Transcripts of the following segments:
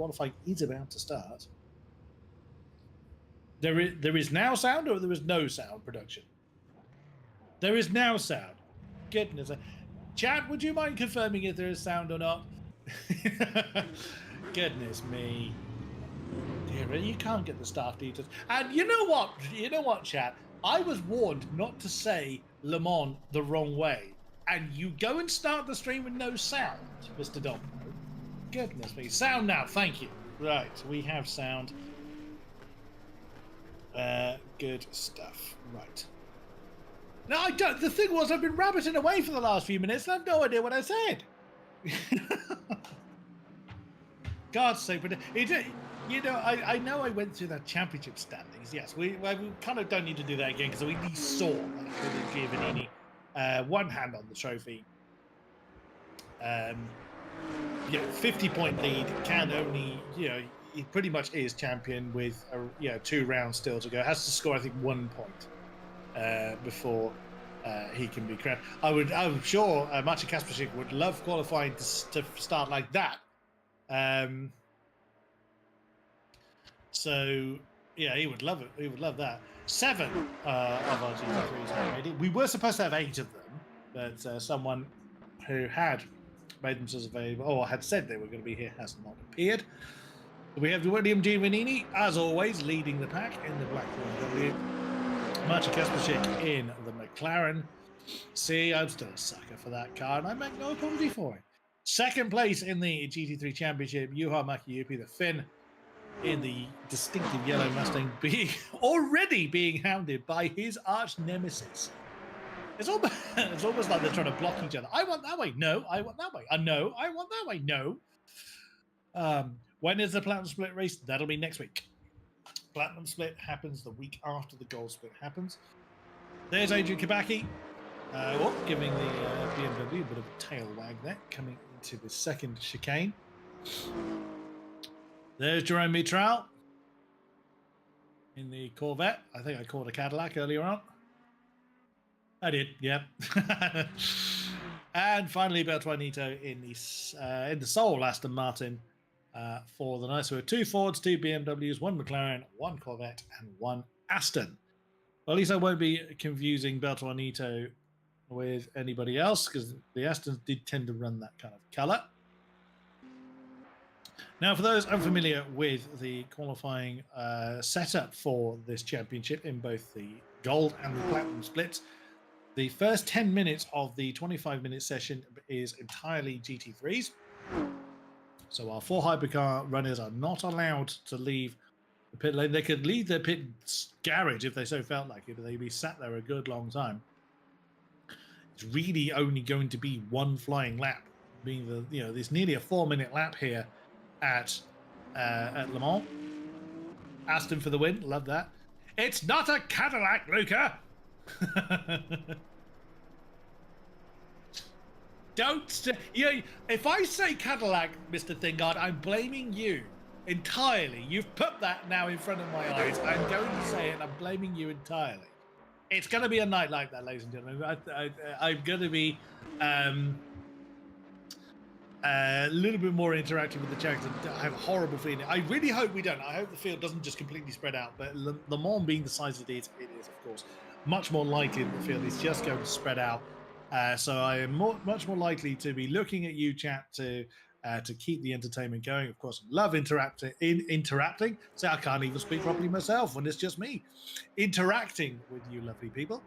qualifying is about to start. There is now sound, or there is no sound production? There is now sound. Goodness. Chat, would you mind confirming if there is sound or not? Goodness me. Dear, you can't get the staff details. And you know what? You know what, chat? I was warned not to say LeMans the wrong way. And you go and start the stream with no sound, Mr. Domino. Goodness me. Sound now. Thank you. Right. We have sound. Good stuff. Right. No, I don't. The thing was, I've been rabbiting away for the last few minutes and I have no idea what I said. God's sake, but you know, I know I went through that championship standings. Yes, we kind of don't need to do that again because we saw that Giovanni one hand on the trophy. 50-point lead, can only, he pretty much is champion with 2 rounds still to go. Has to score, I think, 1 point before he can be crowned. I'm sure Maciej Kasprzyk would love qualifying to start like that. So yeah, he would love it. He would love that. 7 of our GT3s are ready. We were supposed to have 8 of them, but someone who had made themselves available or had said they were going to be here has not appeared. We have William Giovannini, as always, leading the pack in the black BMW. Maciej Kasprzyk in the McLaren. See, I'm still a sucker for that car, and I make no apology for it. Second place in the GT3 Championship, Juha Mäki-Upi, the Finn, in the distinctive yellow Mustang, already being hounded by his arch nemesis. It's almost like they're trying to block each other. I want that way. No, I want that way. No, I want that way. No. When is the Platinum Split race? That'll be next week. Platinum Split happens the week after the Gold Split happens. There's Adrian Kabaki, giving the BMW a bit of a tail wag there, coming into the second chicane. There's Jerome Mitral in the Corvette. I think I called a Cadillac earlier on. I did, yeah. And finally, Bertuanito in the sole Aston Martin for the night. So we have 2 Fords, 2 BMWs, 1 McLaren, 1 Corvette, and 1 Aston. Well, at least I won't be confusing Bertuanito with anybody else because the Astons did tend to run that kind of colour. Now, for those unfamiliar with the qualifying setup for this championship in both the Gold and the Platinum splits, the first 10 minutes of the 25-minute session is entirely GT3s. So our 4 hypercar runners are not allowed to leave the pit lane. They could leave their pit garage if they so felt like it, but they'd be sat there a good long time. It's really only going to be 1 flying lap, being there's nearly a 4-minute lap here at Le Mans. Aston for the win. Love that. It's not a Cadillac, Luca. If I say Cadillac, Mr. Thingard, I'm blaming you entirely. You've put that now in front of my eyes. I'm going to say it. I'm blaming you entirely. It's going to be a night like that, ladies and gentlemen. I'm going to be a little bit more interactive with the checks. I have a horrible feeling. I really hope we don't. I hope the field doesn't just completely spread out. But Le Mans being the size it is, of course, much more likely that the field is just going to spread out. So I am much more likely to be looking at you, chat, to keep the entertainment going. Of course, love interacting. So I can't even speak properly myself when it's just me interacting with you lovely people.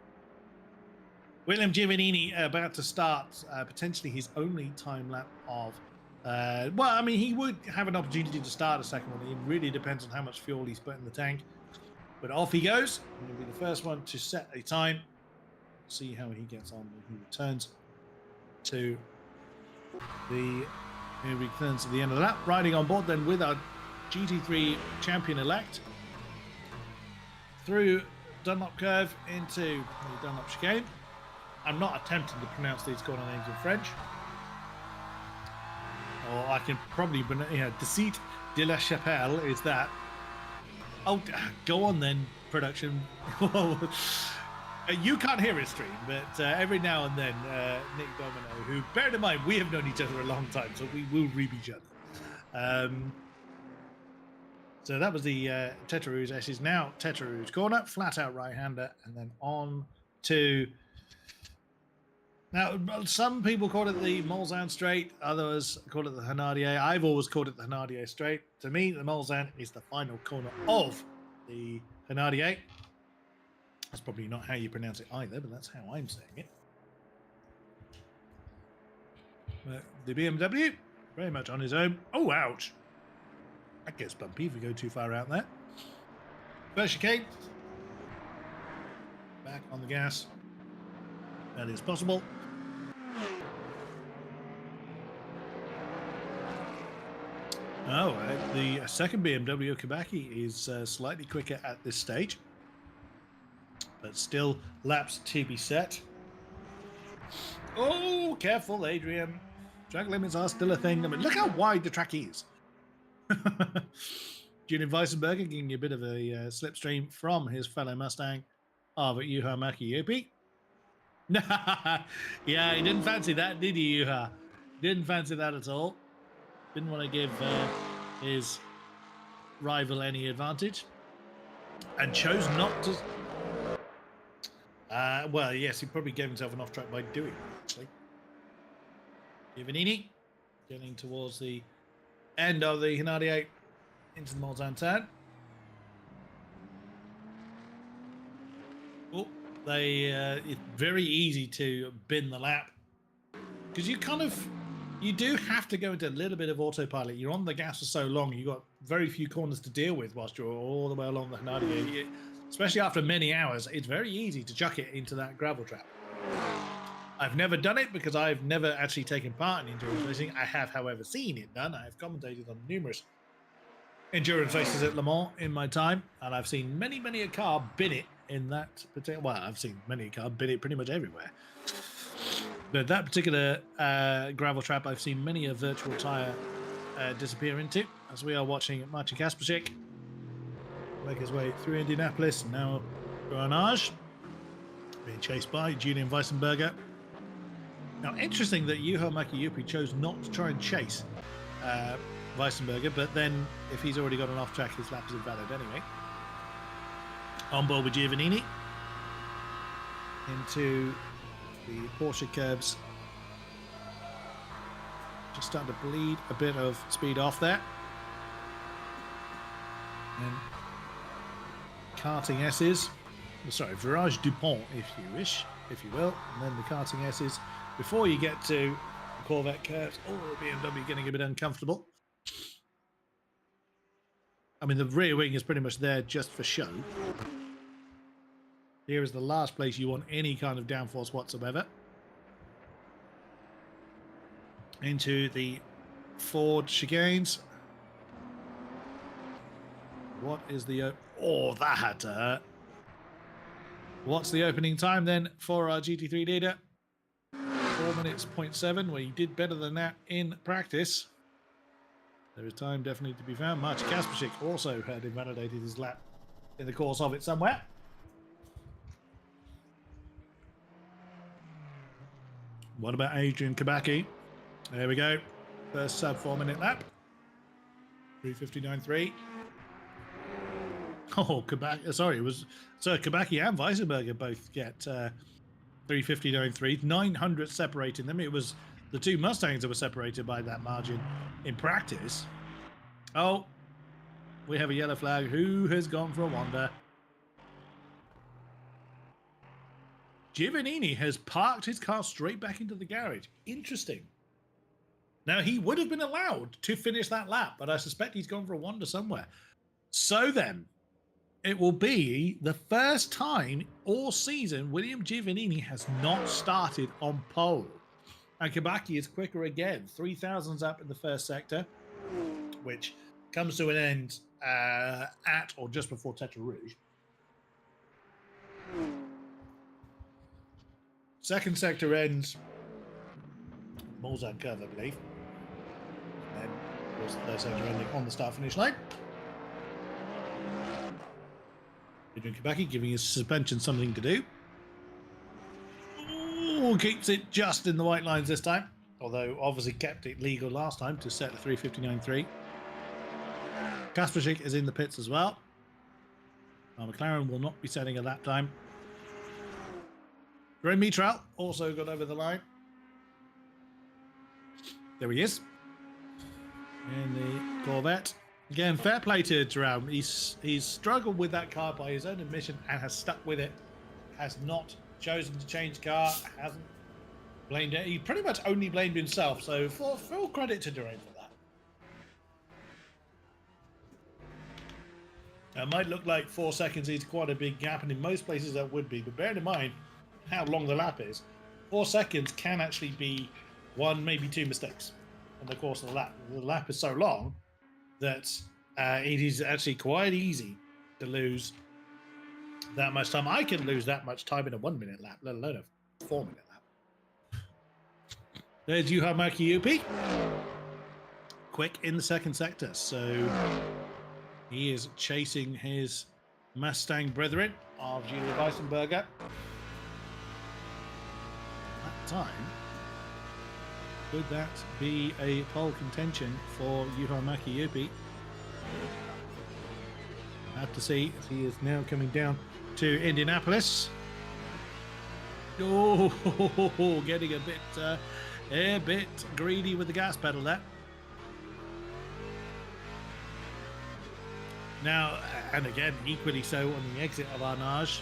William Giovannini about to start potentially his only time lap of... well, I mean, he would have an opportunity to start a second one. It really depends on how much fuel he's put in the tank. But off he goes. He'll be the first one to set a time. See how he gets on when he returns to the... He returns to the end of the lap. Riding on board then with our GT3 champion-elect through Dunlop Curve into the Dunlop Chicane. I'm not attempting to pronounce these corner names in French. Or I can probably, Deceit de la Chapelle is that. Oh, go on then, production. You can't hear his stream, but every now and then, Nick Domino, who, bear in mind, we have known each other a long time, so we will read each other. So that was the Tetra Rouge S's. Now Tetra Rouge corner, flat out right-hander, and then on to... Now, some people call it the Mulsanne straight, others call it the Henardier. I've always called it the Henardier straight. To me, the Mulsanne is the final corner of the Henardier. That's probably not how you pronounce it either, but that's how I'm saying it. But the BMW, very much on his own. Oh, ouch. That gets bumpy if we go too far out there. First chicane. Back on the gas. That is possible. Oh, the second BMW Kibaki is slightly quicker at this stage, but still laps to be set. Oh, careful, Adrian. Track limits are still a thing. I mean, look how wide the track is. Julian Weissenberger getting a bit of a slipstream from his fellow Mustang of Juha Mäki-Jopi. Yeah, he didn't fancy that, did he, Juha? Didn't fancy that at all. Didn't want to give his rival any advantage, and chose not to. Well, yes, he probably gave himself an off track by doing that, actually. Giovannini getting towards the end of the Henardier into the Mulsanne turn. Oh, it's very easy to bin the lap because you do have to go into a little bit of autopilot. You're on the gas for so long, you've got very few corners to deal with whilst you're all the way along the Henardier. Especially after many hours, it's very easy to chuck it into that gravel trap. I've never done it because I've never actually taken part in endurance racing. I have, however, seen it done. I've commentated on numerous endurance races at Le Mans in my time, and I've seen many a car bin it in that particular... Well, I've seen many a car bin it pretty much everywhere. But that particular gravel trap, I've seen many a virtual tyre disappear into, as we are watching Marcin Kasperczyk make his way through Indianapolis, now Granage, being chased by Julian Weissenberger. Now, interesting that Juha Mäki-Jopi chose not to try and chase Weissenberger, but then if he's already got an off track, his lap is invalid anyway. On board with Giovannini into the Porsche curbs. Just starting to bleed a bit of speed off there. And karting S's, sorry, Virage Dupont, if you wish, if you will, and then the karting S's before you get to the Corvette curves. Oh, the BMW getting a bit uncomfortable. I mean, the rear wing is pretty much there just for show. Here is the last place you want any kind of downforce whatsoever. Into the Ford chicanes. What is the... Oh, that had to hurt. What's the opening time then for our GT3 leader? 4 minutes 0.7. Well, he did better than that in practice. There is time definitely to be found. Marcin Kasperczyk also had invalidated his lap in the course of it somewhere. What about Adrian Kibaki? There we go. First sub 4 minute lap. 3:59.3. Oh, Kibaki, sorry, it was so Kibaki and Weissenberger both get 3:59.3. 900 separating them. It was the two Mustangs that were separated by that margin in practice. Oh, we have a yellow flag. Who has gone for a wander? Giovannini has parked his car straight back into the garage. Interesting. Now, he would have been allowed to finish that lap, but I suspect he's gone for a wander somewhere. So then, it will be the first time all season William Giovannini has not started on pole. And Kibaki is quicker again. 3,000s up in the first sector, which comes to an end at or just before Tetra Rouge. Second sector ends Mulsanne curve, I believe. And of course, the third sector ending on the start-finish line. Adrian Kibaki giving his suspension something to do. Ooh, keeps it just in the white lines this time. Although obviously kept it legal last time to set the 3:59.3. Kasperczyk is in the pits as well. McLaren will not be setting a lap time. Jerome Mitral also got over the line. There he is. In the Corvette. Again, fair play to Jerome. He's struggled with that car by his own admission and has stuck with it. Has not chosen to change car. Hasn't blamed it. He pretty much only blamed himself. So full credit to Jerome for that. It might look like 4 seconds is quite a big gap, and in most places that would be. But bearing in mind how long the lap is, 4 seconds can actually be 1, maybe 2 mistakes in the course of the lap. The lap is so long that it is actually quite easy to lose that much time. I can lose that much time in a 1 minute lap, let alone a 4 minute lap. There's Juha Mäki-Upi. Quick in the second sector. So he is chasing his Mustang brethren of Julia Weissenberger. That time, could that be a pole contention for Juha Mäki-Upi? We'll have to see, as he is now coming down to Indianapolis. Oh, getting a bit greedy with the gas pedal there. Now, and again, equally so on the exit of Arnage.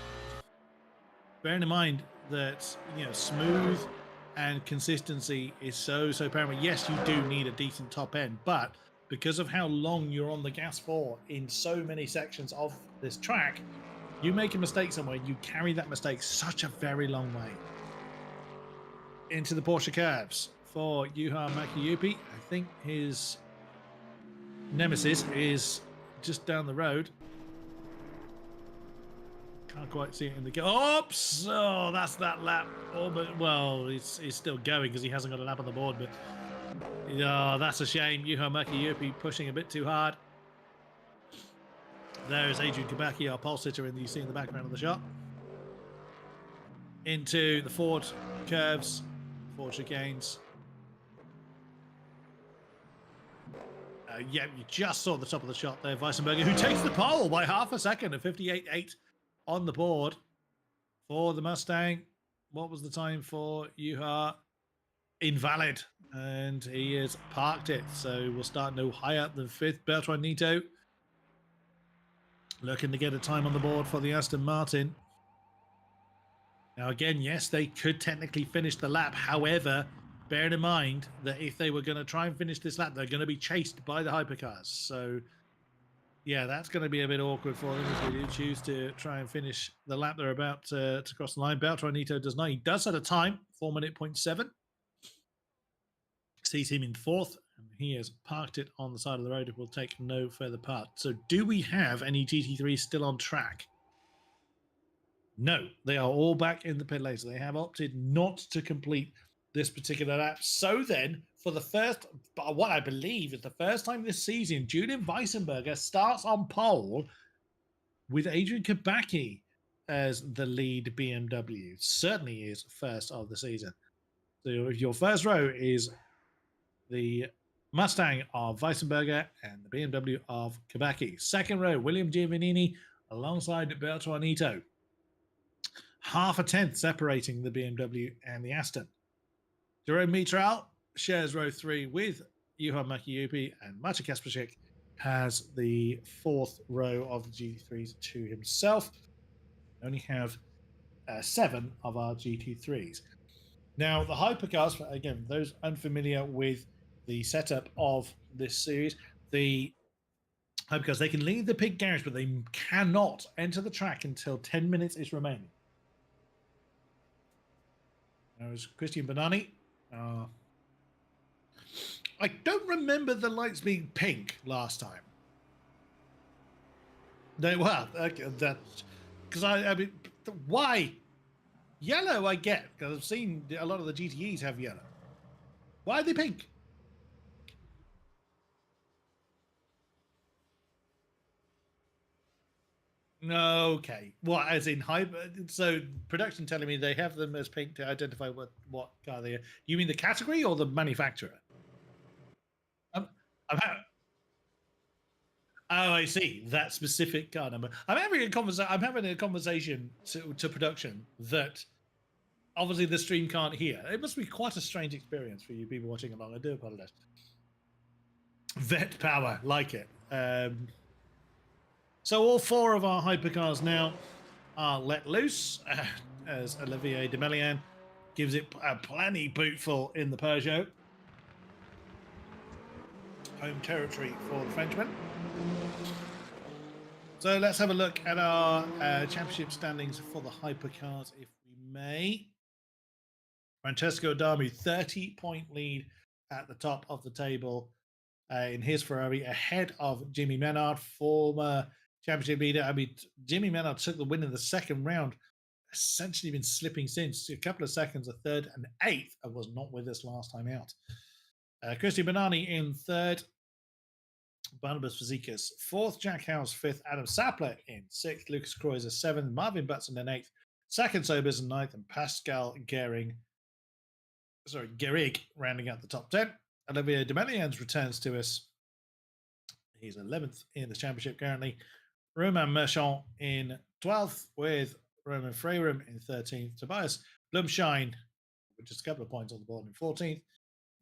Bearing in mind that, you know, smooth and consistency is so paramount. Yes, you do need a decent top end, but because of how long you're on the gas for in so many sections of this track, you make a mistake somewhere, you carry that mistake such a very long way. Into the Porsche curves for Juha Mäki-Upi. I think his nemesis is just down the road. Can't quite see it in the oops! Oh, that's that lap. Oh, but well, it's still going because he hasn't got a lap on the board. But oh, that's a shame. Juha Mäki-Upi pushing a bit too hard. There is Adrian Kabaki, our pole sitter, and you see in the background of the shot. Into the Ford curves, Ford chicanes. Yeah, you just saw the top of the shot there. Weissenberger, who takes the pole by half a second, a 58.8 on the board for the Mustang. What was the time for Juha? Invalid. And he has parked it. So we'll start no higher than 5th. Bertrand Nito looking to get a time on the board for the Aston Martin. Now, again, yes, they could technically finish the lap. However, bearing in mind that if they were going to try and finish this lap, they're going to be chased by the hypercars. So, yeah, that's going to be a bit awkward for them if they do choose to try and finish the lap they're about to cross the line. Bertrand Nito does not. He does set a time, 4:07. Sees him in 4th, and he has parked it on the side of the road. It will take no further part. So, do we have any GT3s still on track? No, they are all back in the pit lane. So they have opted not to complete this particular lap. So then, for the first, what I believe is the first time this season, Julian Weissenberger starts on pole with Adrian Kabaki as the lead BMW. Certainly is first of the season. So if your first row is the Mustang of Weissenberger and the BMW of Kabaki. Second row, William Giovannini alongside Bertrand Nito. Half a tenth separating the BMW and the Aston. Jerome Mitral shares row 3 with Juha Mäki-Upi, and Maciej Kasperczyk has the 4th row of the GT3s to himself. We only have 7 of our GT3s. Now, the hypercars, again, those unfamiliar with the setup of this series, the hypercars, they can leave the pit garage, but they cannot enter the track until 10 minutes is remaining. There's Christian Bonani. I don't remember the lights being pink last time. They were. That's because I mean, why? Yellow I get, because I've seen a lot of the GTEs have yellow. Why are they pink? Okay. What, as in hyper? So production telling me they have them as pink to identify what car they are. You mean the category or the manufacturer? Oh, I see. That specific car number. I'm having a conversation to production that obviously the stream can't hear. It must be quite a strange experience for you people watching along. I do apologize. Vet power, like it. So all 4 of our hypercars now are let loose as Olivier Demelian gives it a plenty bootful in the Peugeot. Home territory for the Frenchman. So let's have a look at our championship standings for the hypercars, if we may. Francesco Adami, 30-point lead at the top of the table in his Ferrari, ahead of Jimmy Menard, former championship leader. I mean, Jimmy Menard took the win in the second round, essentially been slipping since. A couple of seconds, a third and 8th, and was not with us last time out. Christian Bonani in 3rd. Barnabas Fazekas 4th, Jack Howes 5th, Adam Sapler in 6th, Lucas Kreuzer 7th, Marvin Butson in 8th, Sakin Sobers in 9th, and Pascal Gehrig rounding out the top 10. Olivier Demelians returns to us. He's 11th in the championship currently. Romain Merchant in 12th, with Roman Freyrum in 13th. Tobias Blumschein, with just a couple of points on the board, in 14th.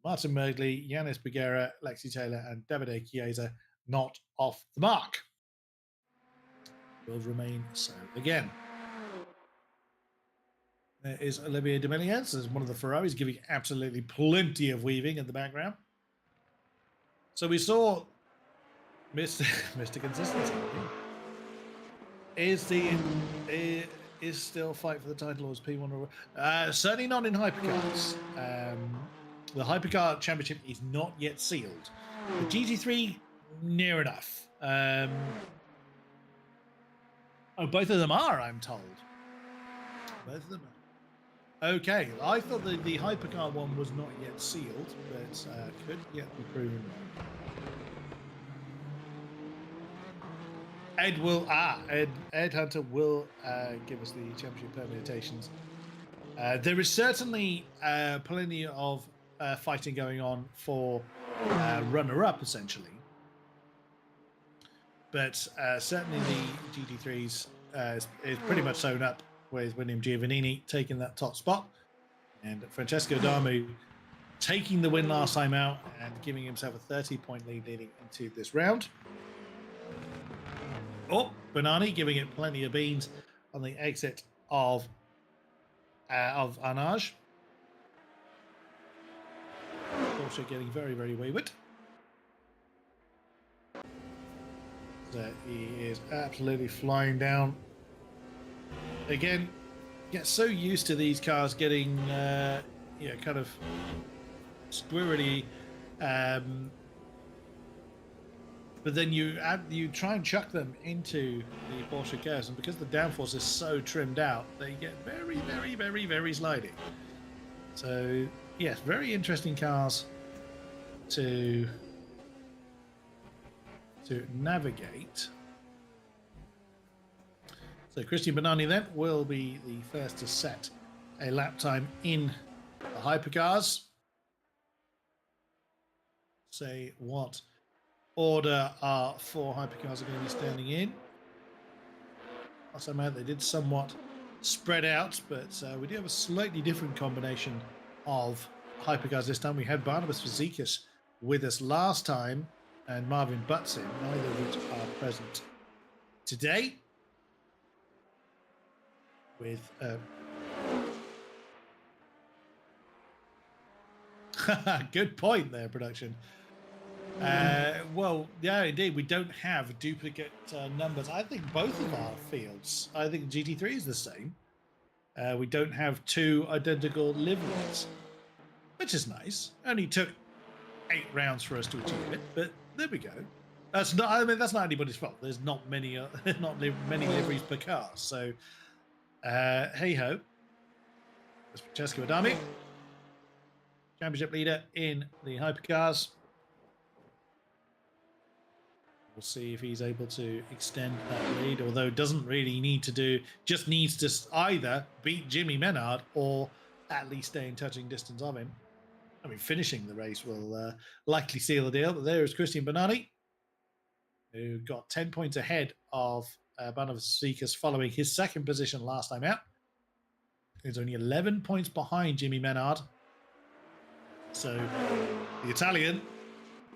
Martin Mergley, Yanis Bagheera, Lexi Taylor, and Davide Chiesa not off the mark. Will remain so again. There is Olivier Demelians as one of the Ferraris, giving absolutely plenty of weaving in the background. So we saw Mr. Consistency is still fight for the title as P1. Certainly not in hypercars. The hypercar championship is not yet sealed. The GT3 near enough. Both of them are, I'm told. Both of them are. Okay, I thought the hypercar one was not yet sealed, but could yet be proven wrong. Ed Hunter will give us the championship permutations. There is certainly plenty of fighting going on for runner-up, essentially. But certainly the GT3s is pretty much sewn up, with William Giovannini taking that top spot, and Francesco Damu taking the win last time out and giving himself a 30-point lead leading into this round. Oh, Bonani giving it plenty of beans on the exit of Arnage. Also getting very, very wayward. So he is absolutely flying down. Again, get so used to these cars getting, kind of squirrely. But then you try and chuck them into the Porsche cars, and because the downforce is so trimmed out, they get very, very, very, very sliding. So yes, very interesting cars to navigate. So Christian Bonani then will be the first to set a lap time in the hypercars. Say what order our 4 hypercars are going to be standing in. Last time out they did somewhat spread out, but we do have a slightly different combination of hypercars this time. We had Barnabas Fazekas with us last time and Marvin Butson, neither of which are present today. With good point there, production. Well, yeah, indeed, we don't have duplicate numbers. I think both of our fields, I think GT3 is the same. We don't have 2 identical liveries, which is nice. Only took 8 rounds for us to achieve it, but there we go. That's not. I mean, that's not anybody's fault. There's not many, many liveries per car. So, hey ho. That's Francesco Adami, championship leader in the hypercars. We'll see if he's able to extend that lead, although doesn't really need to do, just needs to either beat Jimmy Menard or at least stay in touching distance of him. I mean, finishing the race will likely seal the deal, but there is Christian Bonani. who got 10 points ahead of Banov following his second position last time out. He's only 11 points behind Jimmy Menard. So the Italian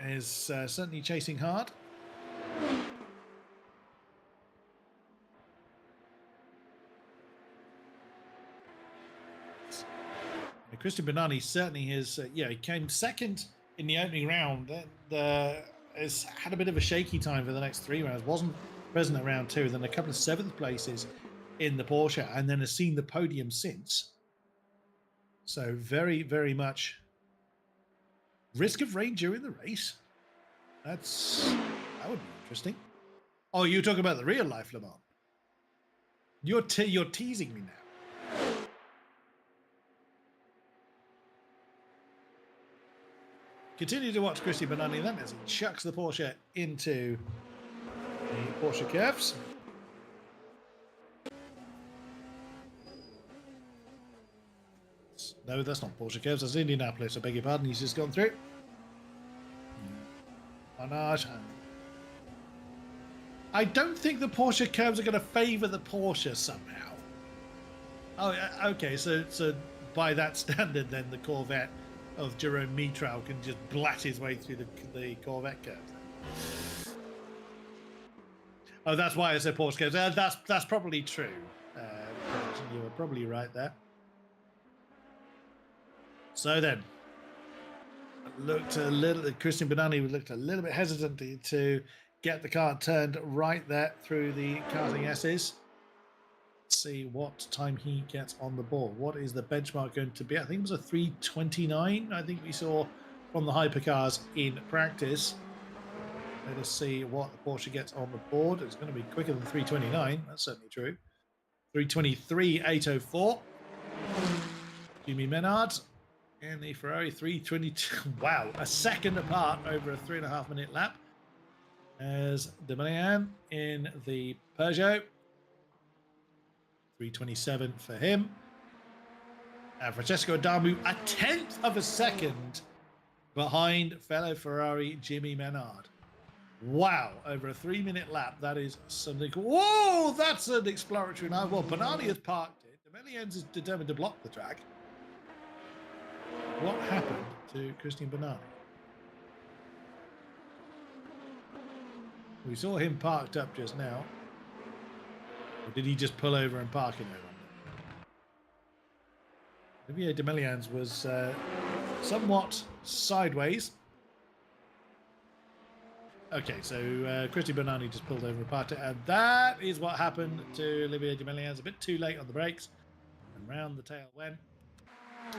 is certainly chasing hard. And Christian Bernani certainly has, he came second in the opening round. Has had a bit of a shaky time for the next 3 rounds. Wasn't present at round 2. Then a couple of 7th places in the Porsche, and then has seen the podium since. So very, very much risk of rain during the race. That would be interesting. Oh, you're talking about the real life Le Mans. You're teasing me now. Continue to watch Christian Bernani then as he chucks the Porsche into the Porsche curves. No, that's not Porsche curves. That's Indianapolis. I beg your pardon. He's just gone through. I don't think the Porsche curves are going to favour the Porsche somehow. Oh, okay. So by that standard, then the Corvette of Jerome Mitral can just blat his way through the Corvette curves. Oh, that's why I said Porsche curves. That's probably true. You were probably right there. So then, Christian Bernani looked a little bit hesitant to get the car turned right there through the karting S's. Let's see what time he gets on the board. What is the benchmark going to be? I think it was a 3:29. I think we saw from the hypercars in practice. Let us see what the Porsche gets on the board. It's going to be quicker than 3:29. That's certainly true. 3:23.804. Jimmy Menard. And the Ferrari 3:22. Wow, a second apart over a 3.5 minute lap. As Demelian in the Peugeot. 3:27 for him. And Francesco Adamu, a 1/10 of a second behind fellow Ferrari Jimmy Menard. Wow, over a 3-minute lap. That is something. Whoa, that's an exploratory now. Well, Bernani has parked it. Demelians is determined to block the track. What happened to Christian Bernani? We saw him parked up just now. Or did he just pull over and park in there? Olivier Demelians was somewhat sideways. Okay, so Christian Bernani just pulled over and parked it, and that is what happened to Olivier Demelians. A bit too late on the brakes, and round the tail went.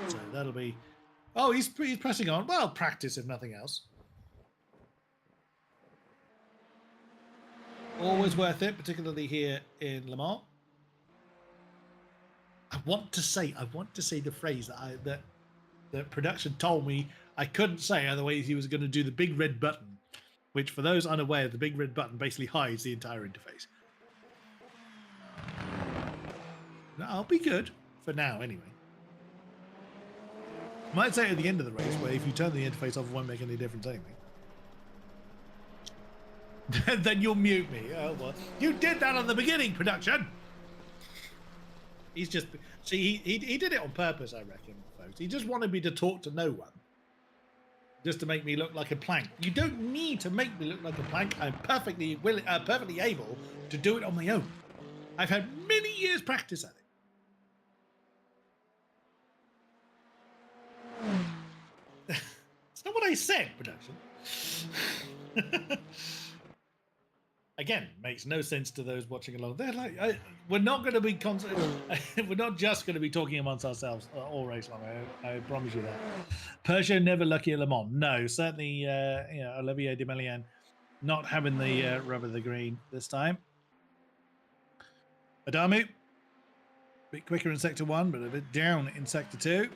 So that'll be. Oh, he's pressing on. Well, practice if nothing else. Always worth it, particularly here in Le Mans. I want to say the phrase that production told me I couldn't say, otherwise he was going to do the big red button, which for those unaware, the big red button basically hides the entire interface. No, I'll be good for now, anyway. Might say at the end of the race, where if you turn the interface off, it won't make any difference anyway. Then you'll mute me. Oh, well, you did that on the beginning, production. He's just see he did it on purpose, I reckon, folks. He just wanted me to talk to no one, just to make me look like a plank. You don't need to make me look like a plank. I'm perfectly able to do it on my own. I've had many years practice at it. It's not what I said, production. Again, makes no sense to those watching along. They're like, we're not going to be we're not just going to be talking amongst ourselves all race long. I promise you that. Peugeot never lucky at Le Mans. No, certainly, Olivier Demelian not having the rub of the green this time. Adamu, a bit quicker in sector 1, but a bit down in sector 2.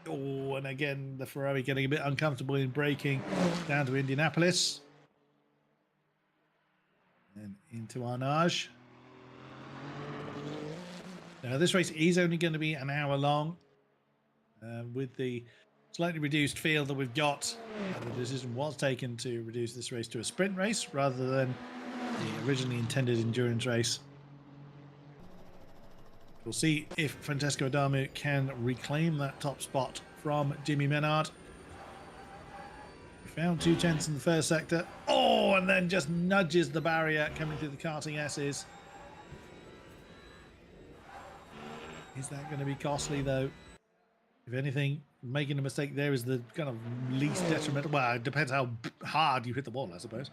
Oh, and again, the Ferrari getting a bit uncomfortable in braking down to Indianapolis. And into Arnage. Now, this race is only going to be an hour long with the slightly reduced field that we've got. The decision was taken to reduce this race to a sprint race rather than the originally intended endurance race. We'll see if Francesco Adamu can reclaim that top spot from Jimmy Menard. We found 2/10 in the first sector. Oh, and then just nudges the barrier coming through the karting S's. Is that going to be costly, though? If anything, making a mistake there is the kind of least detrimental. Well, it depends how hard you hit the wall, I suppose.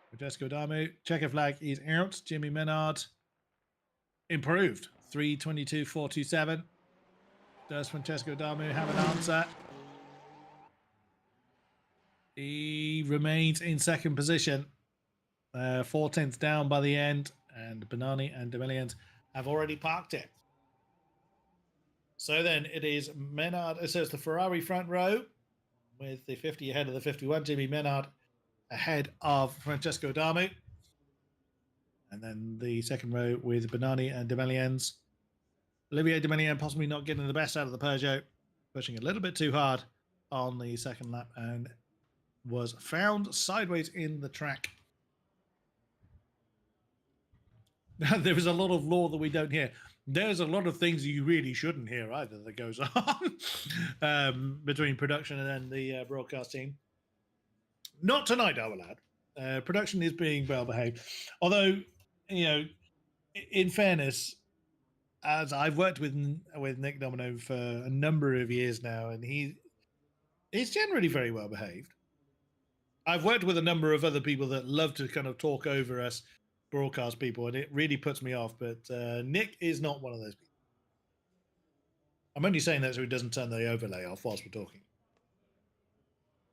Francesco Adamu, checker flag is out. Jimmy Menard improved. 3:22.427. Does Francesco Adamu have an answer? He remains in second position. 4/10 down by the end, and Benani and Demelians have already parked it. So then it is Menard. So it's the Ferrari front row with the 50 ahead of the 51. Jimmy Menard ahead of Francesco Adamu. And then the second row with Benani and Demelians. Olivier Demelian possibly not getting the best out of the Peugeot, pushing a little bit too hard on the second lap and was found sideways in the track. There is a lot of law that we don't hear. There's a lot of things you really shouldn't hear either that goes on between production and then the broadcast team. Not tonight, I will add. Production is being well behaved. Although, you know, in fairness, as I've worked with Nick Domino for a number of years now, and he's generally very well behaved. I've worked with a number of other people that love to kind of talk over us broadcast people, and it really puts me off. But Nick is not one of those people. I'm only saying that so he doesn't turn the overlay off whilst we're talking.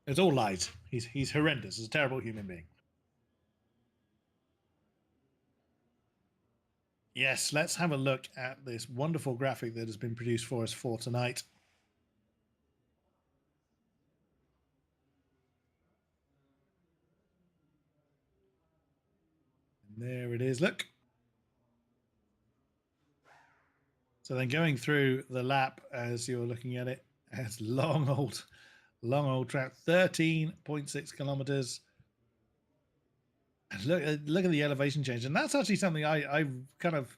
It's all lies. He's horrendous. He's a terrible human being. Yes, let's have a look at this wonderful graphic that has been produced for us for tonight. And there it is. Look. So then going through the lap as you're looking at it, it's long old track, 13.6 kilometers. And look at the elevation change, and that's actually something I kind of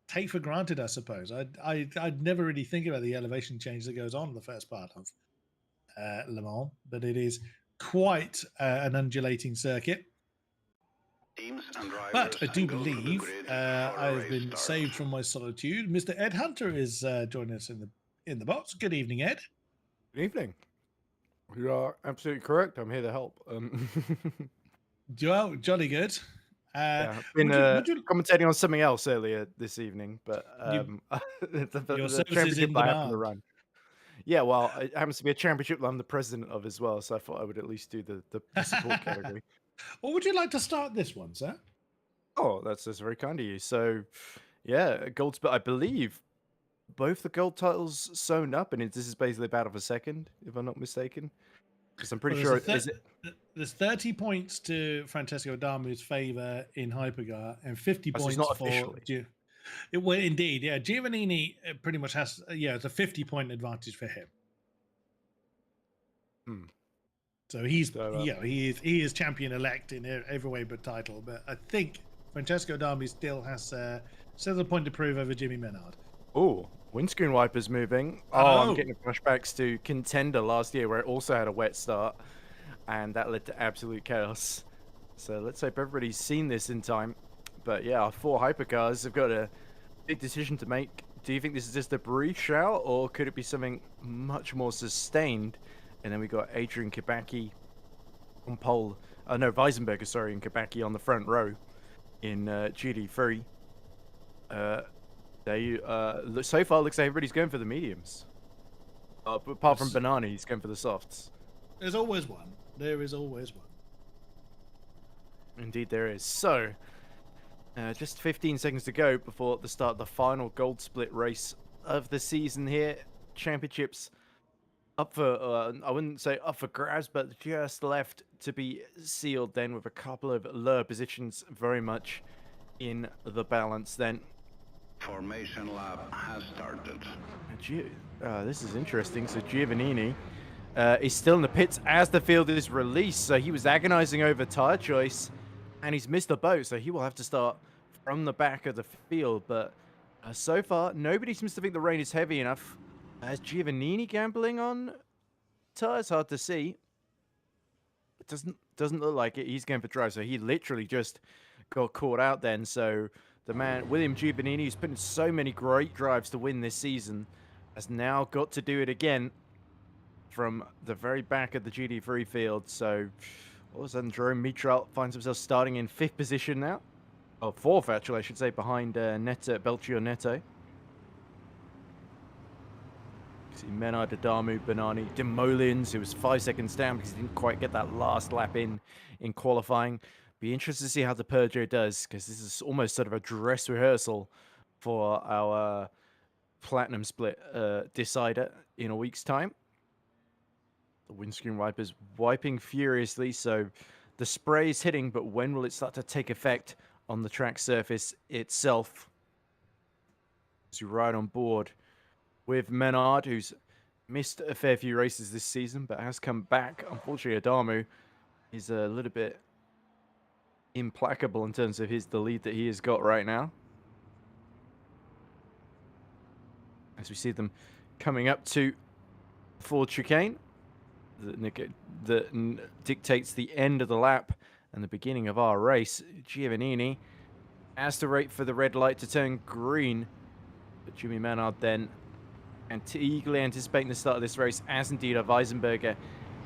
take for granted, I suppose. I'd never really think about the elevation change that goes on in the first part of Le Mans, but it is quite an undulating circuit. But I do believe I've been saved from my solitude. Mr. Ed Hunter is joining us in the box. Good evening, Ed. Good evening. You are absolutely correct. I'm here to help. Jolly good. Yeah, I've been commentating on something else earlier this evening, but the championship I happen to run. Yeah, well, it happens to be a championship that I'm the president of as well, so I thought I would at least do the support category. Well, would you like to start this one, sir? Oh, that's very kind of you. So, yeah, gold split. I believe both the gold titles sewn up, and this is basically about of a second, if I'm not mistaken. Because I'm pretty sure there's 30 points to Francesco Adamu's favour in Hypercar and 50 points not for officially. Well, indeed, yeah. Giovannini pretty much has it's a 50-point advantage for him. So he is champion elect in every way but title. But I think Francesco Adamu still has a point to prove over Jimmy Menard. Oh, windscreen wipers moving. Oh, I'm getting flashbacks to Contender last year where it also had a wet start, and that led to absolute chaos. So let's hope everybody's seen this in time. But yeah, our 4 hypercars have got a big decision to make. Do you think this is just a brief shout, or could it be something much more sustained? And then we got Adrian Kibaki on pole. No, Weisenberger, sorry, and Kibaki on the front row in GD3. So far, looks like everybody's going for the mediums. Apart from Banana, he's going for the softs. There's always one. There is always one. Indeed, there is. So, just 15 seconds to go before the start of the final gold split race of the season here. Championships up for, I wouldn't say up for grabs, but just left to be sealed then, with a couple of lower positions very much in the balance then. Formation lap has started. This is interesting. So Giovannini is still in the pits as the field is released. So he was agonizing over tire choice, and he's missed the boat. So he will have to start from the back of the field. But so far, nobody seems to think the rain is heavy enough. Is Giovannini gambling on tires? Hard to see. It doesn't look like it. He's going for drive. So he literally just got caught out then. So the man, William Giovannini, who's put in so many great drives to win this season, has now got to do it again from the very back of the GT3 field. So all of a sudden, Jerome Mitral finds himself starting in 5th position now. Oh, 4th, actually, I should say, behind Belchio Neto. See Menard, Adamu, Banani, Demolians, who was 5 seconds down because he didn't quite get that last lap in qualifying. Be interested to see how the Peugeot does, because this is almost sort of a dress rehearsal for our Platinum Split decider in a week's time. The windscreen wipers wiping furiously, so the spray is hitting, but when will it start to take effect on the track surface itself? As you ride on board with Menard, who's missed a fair few races this season, but has come back. Unfortunately, Adamu is a little bit implacable in terms of the lead that he has got right now. As we see them coming up to Ford chicane that dictates the end of the lap and the beginning of our race. Giovannini has to wait for the red light to turn green, but Jimmy Menard then eagerly anticipating the start of this race, as indeed are Weisenberger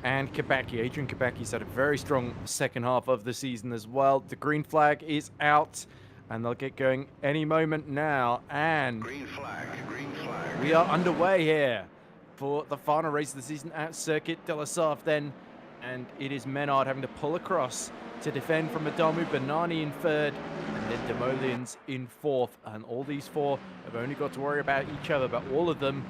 and Kabaki. Adrian Kabaki's had a very strong second half of the season as well. The green flag is out, and they'll get going any moment now. And Green flag, green flag. We are underway here for the final race of the season at Circuit de la Sarthe then. And it is Menard having to pull across to defend from Adamu, Banani in 3rd, and then Demolians in 4th. And all these 4 have only got to worry about each other, but all of them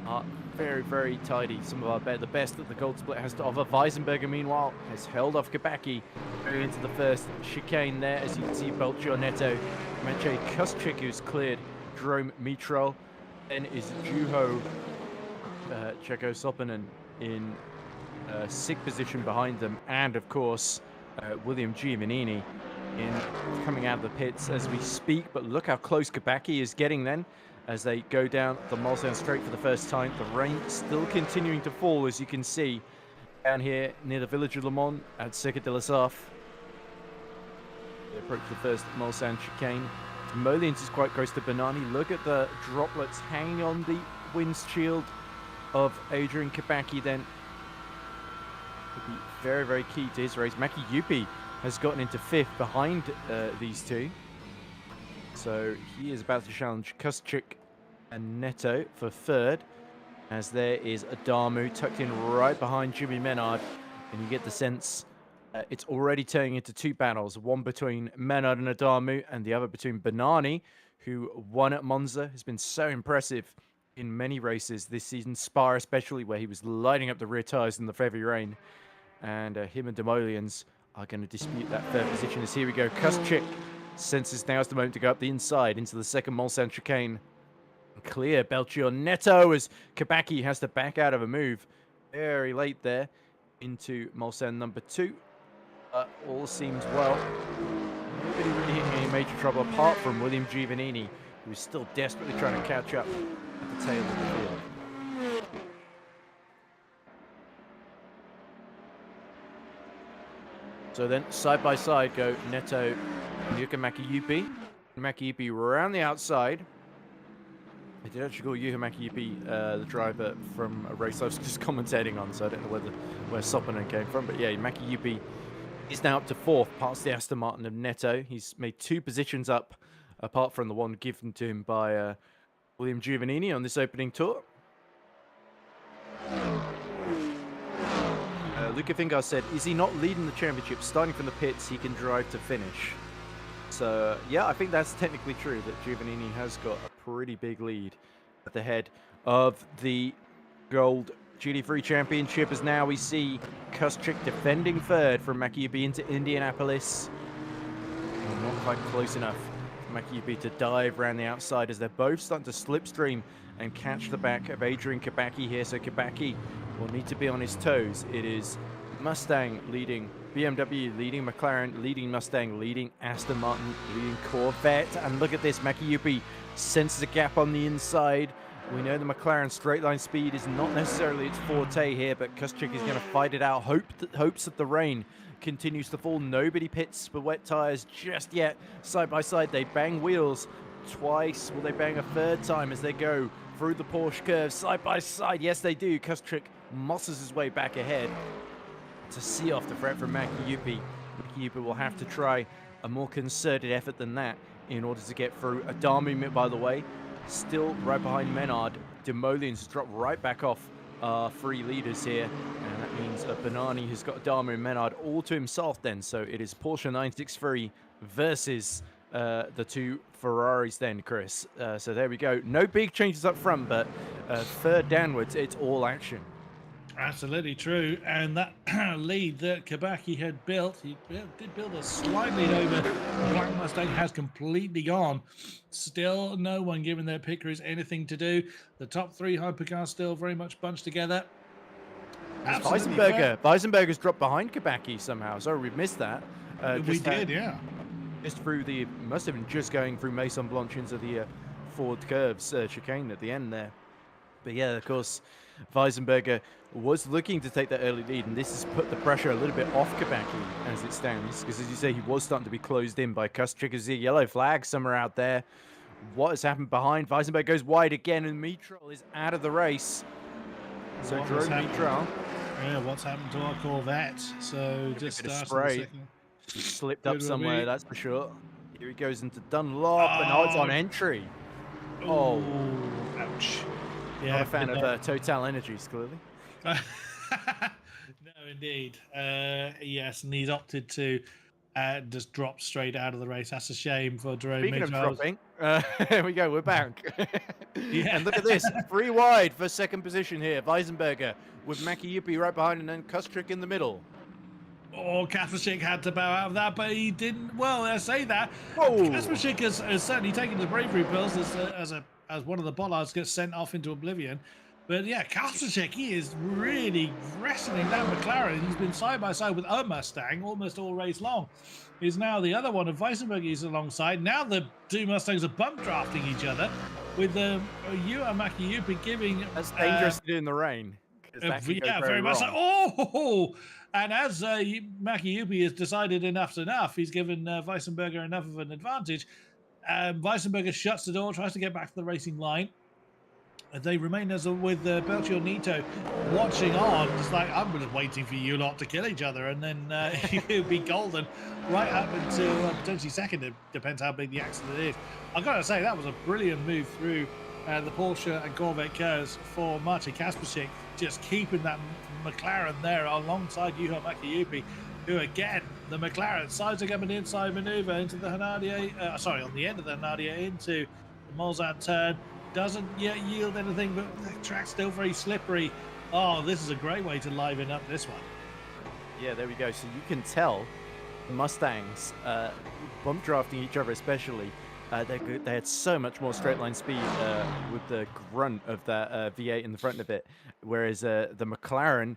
are very, very tidy. Some of the best that the Gold Split has to offer. Weisenberger, meanwhile, has held off Kabaki going into the first chicane there. As you can see, Belchio Neto, Maciej Kuszczyk, who's cleared Jerome Mitral. Then is Juho Checo Sopanen in 6th position behind them. And, of course, William Giovannini coming out of the pits as we speak. But look how close Kabaki is getting then, as they go down the Mulsanne straight for the first time. The rain still continuing to fall, as you can see, down here near the village of LeMans at Circuit de la Sarthe. They approach the first Mulsanne chicane. Demolians is quite close to Banani. Look at the droplets hanging on the windshield of Adrian Kabaki then. Will be very, very key to his race. Maki Yupi has gotten into 5th behind these two. So he is about to challenge Kuszczyk and Neto for 3rd, as there is Adamu tucked in right behind Jimmy Menard. And you get the sense it's already turning into 2 battles, one between Menard and Adamu, and the other between Banani, who won at Monza, has been so impressive in many races this season, Spa especially, where he was lighting up the rear tyres in the heavy rain. And him and Demolians are going to dispute that 3rd position. As here we go, Kuszczyk senses now is the moment to go up the inside into the second Mulsanne chicane. Clear Belchio Neto as Kabaki has to back out of a move very late there into Mulsanne number 2. All seems well. Nobody really in any major trouble apart from William Giovannini, who is still desperately trying to catch up at the tail of the field. So then, side by side go Neto and Yuka Makiyupi. Makiyupi around the outside. I did actually call Yuka Makiyupi the driver from a race I was just commentating on, so I don't know where Sopanen came from. But yeah, Makiyupi is now up to 4th, past the Aston Martin of Neto. He's made 2 positions up, apart from the one given to him by William Giovannini on this opening tour. Luca Fingar said, is he not leading the championship? Starting from the pits, he can drive to finish. So, yeah, I think that's technically true, that Giovannini has got a pretty big lead at the head of the Gold GT3 Championship, as now we see Kuszczyk defending 3rd from Makiyupi into Indianapolis. Not quite close enough. Makiyubi to dive around the outside as they're both starting to slipstream and catch the back of Adrian Kabaki here. So Kabaki will need to be on his toes. It is Mustang leading, BMW leading, McLaren leading, Mustang leading, Aston Martin leading Corvette. And look at this, Makiyubi senses a gap on the inside. We know the McLaren straight line speed is not necessarily its forte here, but Kuschik is going to fight it out. Hopes that the rain continues to fall. Nobody pits for wet tires just yet. Side by side, they bang wheels twice. Will they bang a third time as they go through the Porsche curve side by side? Yes, they do. Kuschik mosses his way back ahead to see off the threat from Makiyubi. Makiyubi will have to try a more concerted effort than that in order to get through. Adamu, by the way, still right behind Menard. Demolians drop right back off three leaders here, and that means Banani has got Adamu and Menard all to himself then. So it is Porsche 963 versus the two Ferraris then, Chris. So there we go. No big changes up front, but third downwards, it's all action. Absolutely true. And that lead that Kabaki had built, he did build a slight lead over Black Mustang, has completely gone. Still no one giving their pit crews anything to do. The top three hypercars still very much bunched together. Weisenberger's dropped behind Kabaki somehow. Sorry, we've missed that. We did, yeah. Just through the, must have been just going through Maison Blanche into the forward curves chicane at the end there. But yeah, of course, Weisenberger was looking to take that early lead, and this has put the pressure a little bit off Kabaki as it stands, because as you say, he was starting to be closed in by Kuschik. Is a yellow flag somewhere out there. What has happened behind? Weisenberg goes wide again, and Mitral is out of the race. So Jerome Mitral. Yeah, what's happened to our Corvette? So just spray. He slipped up somewhere, that's for sure. Here he goes into Dunlop, and it's on entry. Oh, ouch. Yeah, not a fan of Total Energies, clearly. No, indeed. Yes, and he's opted to just drop straight out of the race. That's a shame for Jerome. Speaking of dropping, here we go, we're back. Yeah. And look at this, 3 wide for second position here. Weisenberger with Makiyubi right behind, and then Kuschik in the middle. Oh, Kasperschik had to bow out of that, but he didn't. Well, I say that. Oh. Kasperschik has certainly taken his bravery pills as one of the bollards gets sent off into oblivion. But yeah, Kasperschik, he is really wrestling that McLaren. He's been side by side with a Mustang almost all race long. He's now the other one of Weisenberg is alongside. Now the two Mustangs are bump drafting each other with Makiyubi giving. That's dangerous to do in the rain. Yeah, very much so. Oh, and as Makiyubi has decided enough's enough, he's given Weisenberger enough of an advantage. Weisenberger shuts the door, tries to get back to the racing line. They remain as with Belchio Nito watching on, just like, I'm just waiting for you lot to kill each other, and then you'll be golden right up until potentially second. It depends how big the accident is. I've got to say, that was a brilliant move through the Porsche and Corvette cars for Martin Kasperschik, just keeping that McLaren there alongside Juha Makiyubi, who again, the McLaren sizing up an inside maneuver into the Hanardier, on the end of the Hanardier into the Mulsanne turn. Doesn't yet yield anything, but the track's still very slippery. Oh, this is a great way to liven up this one. Yeah, there we go. So you can tell Mustangs bump drafting each other especially. They had so much more straight line speed with the grunt of that V8 in the front of it, whereas the McLaren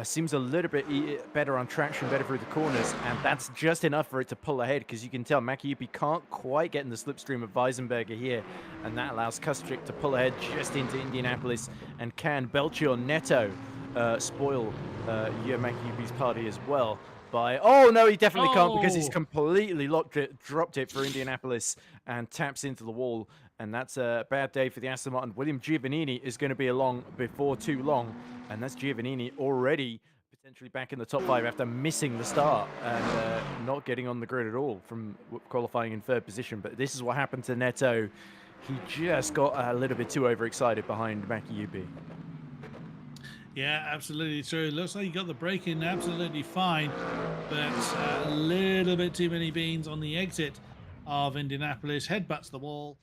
seems a little bit better on traction, better through the corners, and that's just enough for it to pull ahead, because you can tell Makiyubi can't quite get in the slipstream of Weisenberger here, and that allows Kuschik to pull ahead just into Indianapolis, and can Belchio Neto spoil Makiyubi's party as well by... Oh, no, he definitely can't, because he's completely dropped it for Indianapolis and taps into the wall, and that's a bad day for the Aston Martin. William Giovannini is going to be along before too long, and that's Giovannini already potentially back in the top 5 after missing the start and not getting on the grid at all from qualifying in 3rd position. But this is what happened to Neto. He just got a little bit too overexcited behind Makiyubi. Yeah, absolutely true. Looks like he got the break in absolutely fine, but a little bit too many beans on the exit of Indianapolis. Headbutts the wall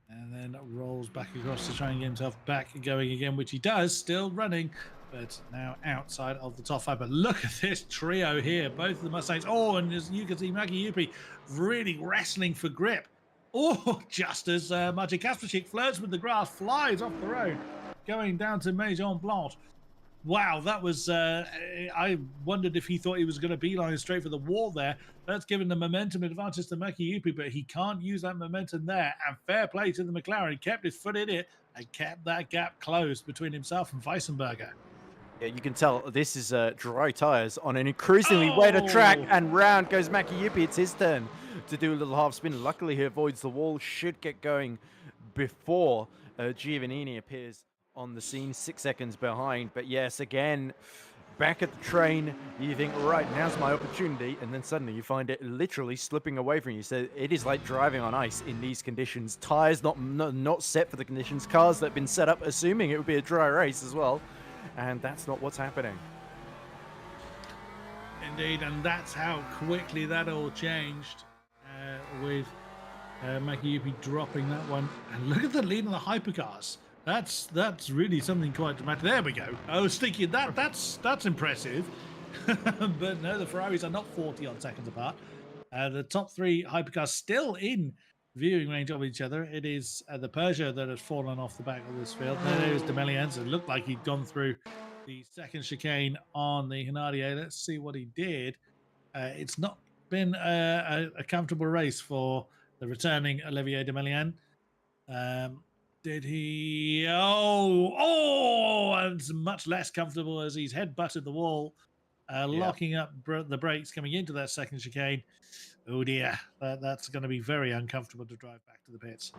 and then rolls back across to try and get himself back going again, which he does, still running, but now outside of the top 5. But look at this trio here, both of the Mustangs. Oh, and as you can see, Makiyubi really wrestling for grip Oh, just as Maciej Kasprzyk flirts with the grass, flies off the road, going down to Maison Blanche. Wow, that was. I wondered if he thought he was going to beeline straight for the wall there. That's given the momentum advantage to Maki Yupi, but he can't use that momentum there. And fair play to the McLaren. He kept his foot in it and kept that gap closed between himself and Weissenberger. Yeah, you can tell this is dry tires on an increasingly wetter track, and round goes Maki Yupi. It's his turn to do a little half spin. Luckily, he avoids the wall. Should get going before Giovannini appears on the scene, 6 seconds behind. But yes, again, back at the train, you think, right, now's my opportunity, and then suddenly you find it literally slipping away from you. So it is like driving on ice in these conditions. Tires not set for the conditions. Cars that have been set up assuming it would be a dry race as well. And that's not what's happening. Indeed, and that's how quickly that all changed with Maki Yupi dropping that one. And look at the lead on the hypercars. That's really something quite dramatic. There we go. I was thinking that's impressive, but no, the Ferraris are not 40 odd seconds apart. The top three hypercars still in viewing range of each other. It is the Peugeot that has fallen off the back of this field. There is Demelians. It looked like he'd gone through the second chicane on the Henardier. Let's see what he did. It's not been a comfortable race for the returning Olivier Demelian. Did he? Oh, and it's much less comfortable as he's head butted the wall, locking up the brakes coming into that second chicane. Oh dear, that's going to be very uncomfortable to drive back to the pits.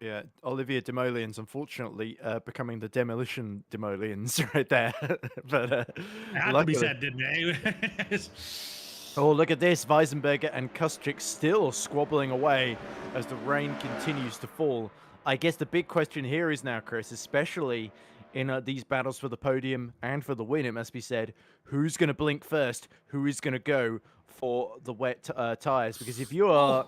Yeah, Olivier Demolians, unfortunately, becoming the demolition Demolians right there. But it had to be said, didn't it? Oh, look at this. Weissenberger and Kustric still squabbling away as the rain continues to fall. I guess the big question here is now, Chris, especially in these battles for the podium and for the win, it must be said, who's going to blink first? Who is going to go for the wet tires? Because if you are...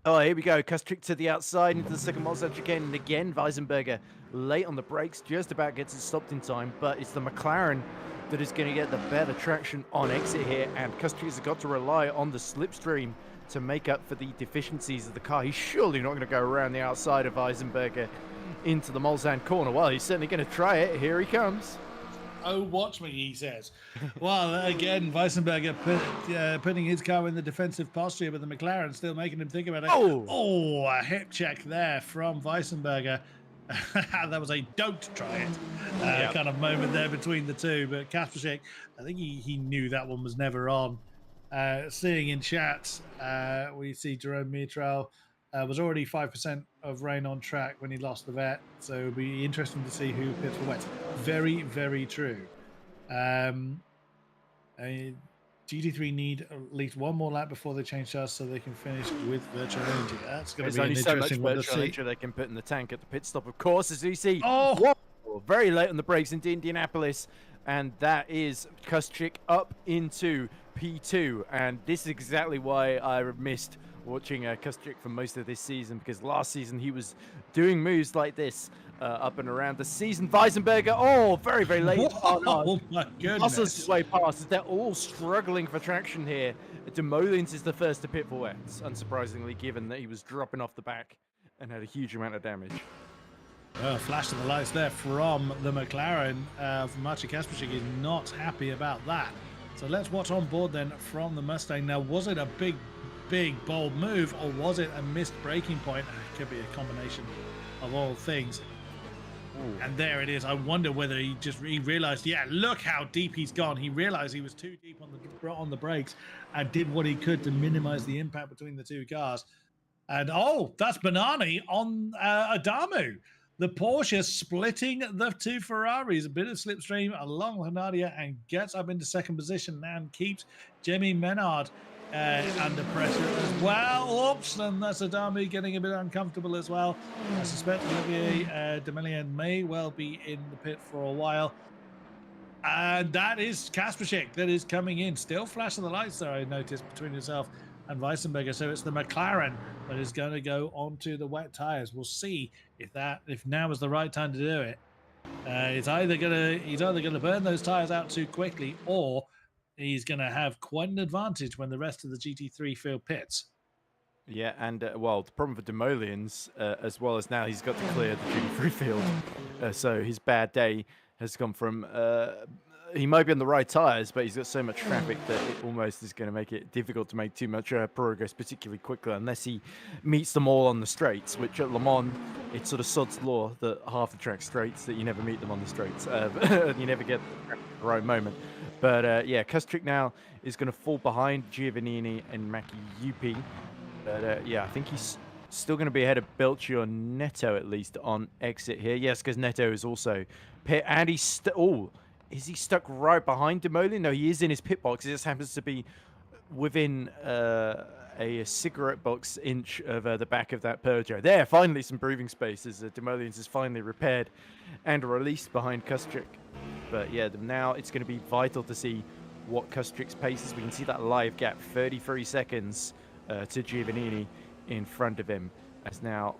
Oh, here we go. Kustric to the outside into the second Mazda chicane. And again, Weissenberger late on the brakes, just about gets it stopped in time. But it's the McLaren that is going to get the better traction on exit here. And Kustric has got to rely on the slipstream to make up for the deficiencies of the car. He's surely not going to go around the outside of Weissenberger into the Mulsanne corner. Well, he's certainly going to try it. Here he comes. Oh, watch me, he says. Well, again, Weissenberger putting his car in the defensive posture, but the McLaren still making him think about it. Oh, a hip check there from Weissenberger. That was a don't try it kind of moment there between the two. But Kasprzyk, I think he knew that one was never on. Seeing in chat, we see Jerome Mitral was already 5% of rain on track when he lost the vet, so it'll be interesting to see who pits for wet. Very, very true. GT3 need at least one more lap before they change cars so they can finish with virtual energy. That's going to be an interesting one to see. Energy they can put in the tank at the pit stop, of course, as we see. Oh, very late on the brakes into Indianapolis, and that is Kustric up into P2, and this is exactly why I missed watching Kustric for most of this season, because last season he was doing moves like this up and around the season. Weissenberger, very, very late. Oh my goodness. Muscles his way past. They're all struggling for traction here. Demolins is the first to pit for wets, unsurprisingly, given that he was dropping off the back and had a huge amount of damage. Flash of the lights there from the McLaren. Maciej Kasprzyk is not happy about that. So let's watch on board then from the Mustang. Now, was it a big, bold move, or was it a missed braking point? It could be a combination of all things. Ooh. And there it is. I wonder whether he realized, yeah, look how deep he's gone. He realized he was too deep on the brakes and did what he could to minimize the impact between the two cars. And that's Banani on Adamu. The Porsche splitting the two Ferraris, a bit of slipstream along Henardier, and gets up into second position and keeps Jimmy Menard under pressure as well. Oops, and that's Adamu getting a bit uncomfortable as well. I suspect Olivier Demelian may well be in the pit for a while. And that is Kasprzyk that is coming in. Still flashing the lights there, I noticed, between himself and Weissenberger. So it's the McLaren that is going to go onto the wet tires. We'll see if now is the right time to do it. He's either gonna burn those tires out too quickly, or he's gonna have quite an advantage when the rest of the GT3 field pits. Yeah, and well, the problem for Demolians, as well as now he's got to clear the duty-free field, so his bad day has come from. He might be on the right tires, but he's got so much traffic that it almost is going to make it difficult to make too much progress particularly quickly, unless he meets them all on the straights. Which at Le Mans, it's sort of sod's law that half the track straights that you never meet them on the straights, you never get the right moment. But yeah, Kustrick now is going to fall behind Giovannini and Maki Yupi. But yeah, I think he's still going to be ahead of Belchi or Neto at least on exit here. Yes, because Neto is also pit, and he's is he stuck right behind Demolian? No, he is in his pit box. He just happens to be within a cigarette box inch of the back of that Peugeot. There, finally some breathing space as Demolians is finally repaired and released behind Kustrick. But yeah, now it's going to be vital to see what Kustrick's pace is. We can see that live gap, 33 seconds. To Giovannini in front of him, as now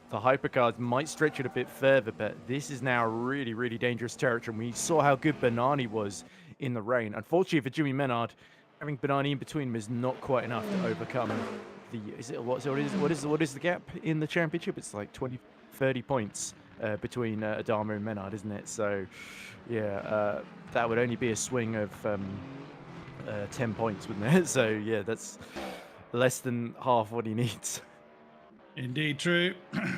the hypercars might stretch it a bit further, but this is now really, really dangerous territory. And we saw how good Bernani was in the rain. Unfortunately for Jimmy Menard, having Bernani in between him is not quite enough to overcome the. What is the gap in the championship? It's like 20-30 points between Adama and Menard, isn't it? So yeah, that would only be a swing of 10 points, wouldn't it? So yeah, that's less than half what he needs. Indeed, true.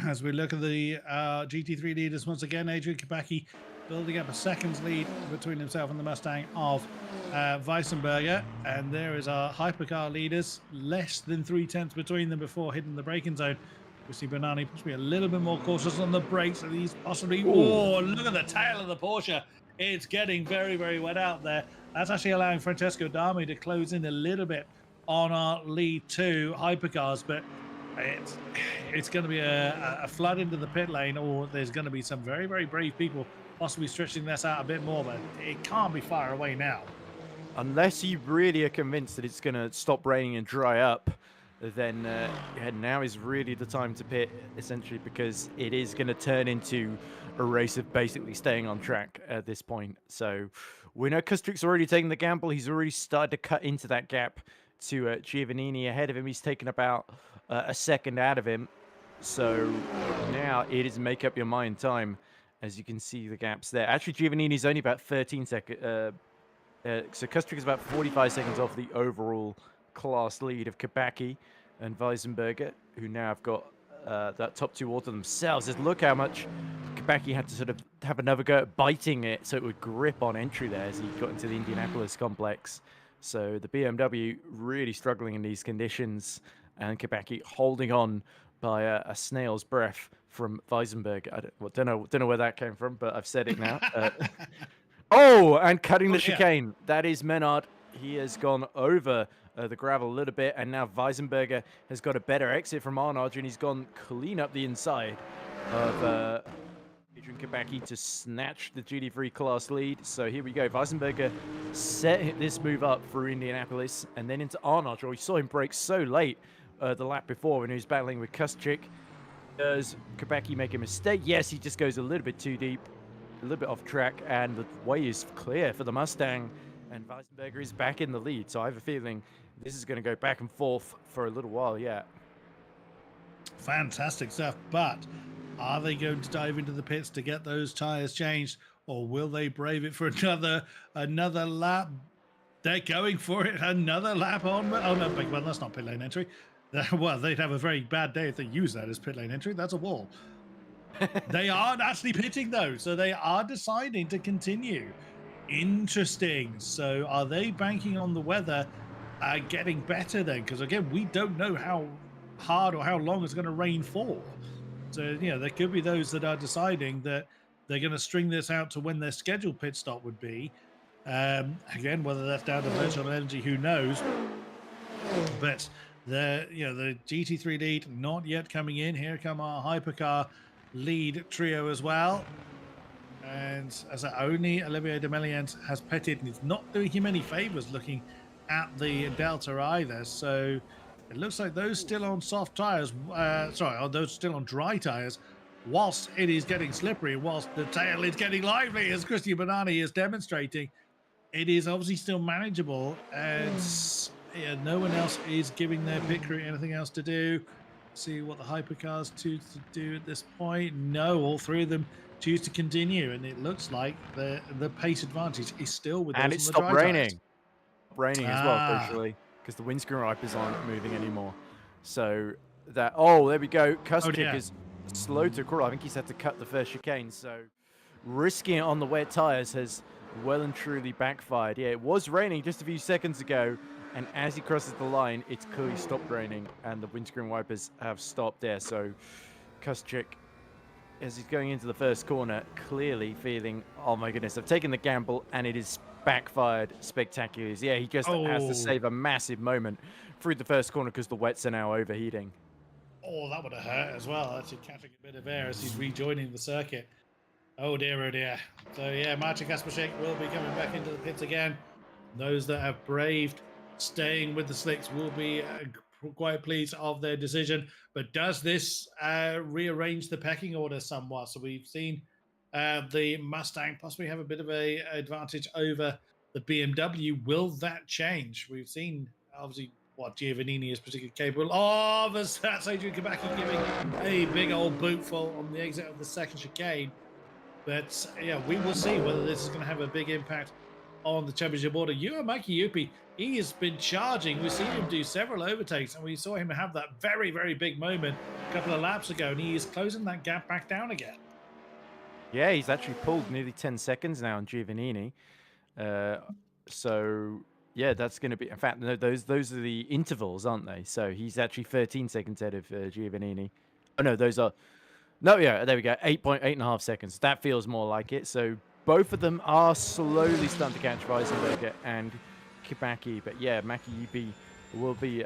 As we look at the GT3 leaders once again, Adrian Kopecky building up a seconds lead between himself and the Mustang of Weissenberger. And there is our hypercar leaders, less than 3/10 between them before hitting the braking zone. We see Bernani possibly a little bit more cautious on the brakes, and he's possibly. Oh, look at the tail of the Porsche. It's getting very, very wet out there. That's actually allowing Francesco Dami to close in a little bit on our lead two hypercars, but it's going to be a flood into the pit lane, or there's going to be some very, very brave people possibly stretching this out a bit more, but it can't be far away now. Unless you really are convinced that it's going to stop raining and dry up, then yeah, now is really the time to pit, essentially, because it is going to turn into a race of basically staying on track at this point. So we know Kustrick's already taken the gamble. He's already started to cut into that gap to Giovannini ahead of him. He's taken about a second out of him. So now it is make up your mind time, as you can see the gaps there. Actually, Giovannini's only about 13 seconds. So Kustrick is about 45 seconds off the overall class lead of Kopecky and Weissenberger, who now have got that top two all to themselves. Just look how much Kopecky had to sort of have another go at biting it so it would grip on entry there as he got into the Indianapolis complex. So the BMW really struggling in these conditions, and Kopecky holding on by a snail's breath from Weissenberg. I don't know where that came from, but I've said it now. Oh, and cutting the chicane. That is Menard. He has gone over the gravel a little bit, and now Weissenberger has got a better exit from Arnage, and he's gone clean up the inside of Adrian Kopecky to snatch the GT3 class lead. So here we go. Weissenberger set this move up through Indianapolis and then into Arnage. We saw him break so late the lap before when he was battling with Kustrick. Does Kopecky make a mistake? Yes, he just goes a little bit too deep, a little bit off track, and the way is clear for the Mustang, and Weissenberger is back in the lead. So I have a feeling this is going to go back and forth for a little while, yeah. Fantastic stuff, but are they going to dive into the pits to get those tires changed, or will they brave it for another lap? They're going for it, another lap on. Oh no, big one, that's not pit lane entry. Well, they'd have a very bad day if they use that as pit lane entry. That's a wall. They aren't actually pitting though, so they are deciding to continue. Interesting. So are they banking on the weather getting better then? Because again, we don't know how hard or how long it's going to rain for. So, you know, there could be those that are deciding that they're going to string this out to when their scheduled pit stop would be. Again, whether that's down to virtual energy, who knows? But the GT3 lead not yet coming in. Here come our hypercar lead trio as well. And as only Olivier Demeliant has pitted, and it's not doing him any favors looking at the Delta either. So it looks like those still on soft tires, those still on dry tires, whilst it is getting slippery, whilst the tail is getting lively, as Christian Bernani is demonstrating. It is obviously still manageable, and yeah, no one else is giving their pit crew anything else to do. See what the hypercars choose to do at this point. No, all three of them choose to continue, and it looks like the pace advantage is still with And those it on the stopped dry tires. raining as well, Ah, crucially, because the windscreen wipers aren't moving anymore. So that, oh, there we go. oh Kuskic dear. is slow to crawl. I think he's had to cut the first chicane. So risking it on the wet tires has well and truly backfired. Yeah, it was raining just a few seconds ago. And as he crosses the line, it's clearly stopped raining and the windscreen wipers have stopped there. So Kuskic, as he's going into the first corner, clearly feeling, oh my goodness, I've taken the gamble and it is backfired spectacularly. Yeah, he just has to Oh, save a massive moment through the first corner because the wets are now overheating. oh, that would have hurt as well. Actually catching a bit of air as he's rejoining the circuit. Oh dear, oh dear. So yeah, Martin Kasperschek will be coming back into the pits again. Those that have braved staying with the slicks will be quite pleased of their decision. But does this rearrange the pecking order somewhat? So we've seen the Mustang possibly have a bit of a advantage over the BMW. Will that change? We've seen obviously what Giovannini is particularly capable of, as that's Adrian Kabaki giving a big old bootful on the exit of the second chicane. But yeah, we will see whether this is going to have a big impact on the championship order. Mikey Yupi, he has been charging. We've seen him do several overtakes, and we saw him have that very, very big moment a couple of laps ago, and he is closing that gap back down again. Yeah, he's actually pulled nearly 10 seconds now on Giovannini. So yeah, that's going to be. In fact, no, those are the intervals, aren't they? So he's actually 13 seconds ahead of Giovannini. Oh no, those are. No, yeah, there we go. 8.5 seconds. That feels more like it. So both of them are slowly starting to catch Weisenberger and Kibaki. But yeah, Maki Yupi will be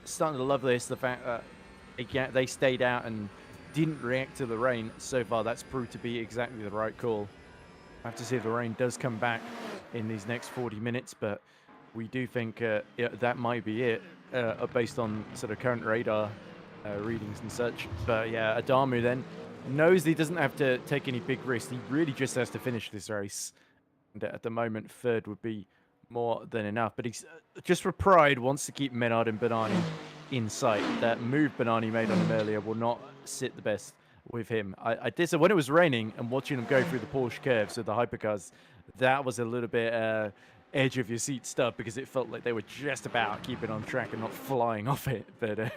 starting to love this. The fact that they stayed out and didn't react to the rain so far, that's proved to be exactly the right call. I have to see if the rain does come back in these next 40 minutes, but we do think that might be it based on sort of current radar readings and such. But yeah, Adamu then knows he doesn't have to take any big risks. He really just has to finish this race. And at the moment, third would be more than enough. But he's just for pride wants to keep Menard and Banani in sight. That move Banani made on him earlier will not sit the best with him. I did so when it was raining and watching him go through the Porsche curves with the hypercars. That was a little bit edge of your seat stuff because it felt like they were just about keeping on track and not flying off it. But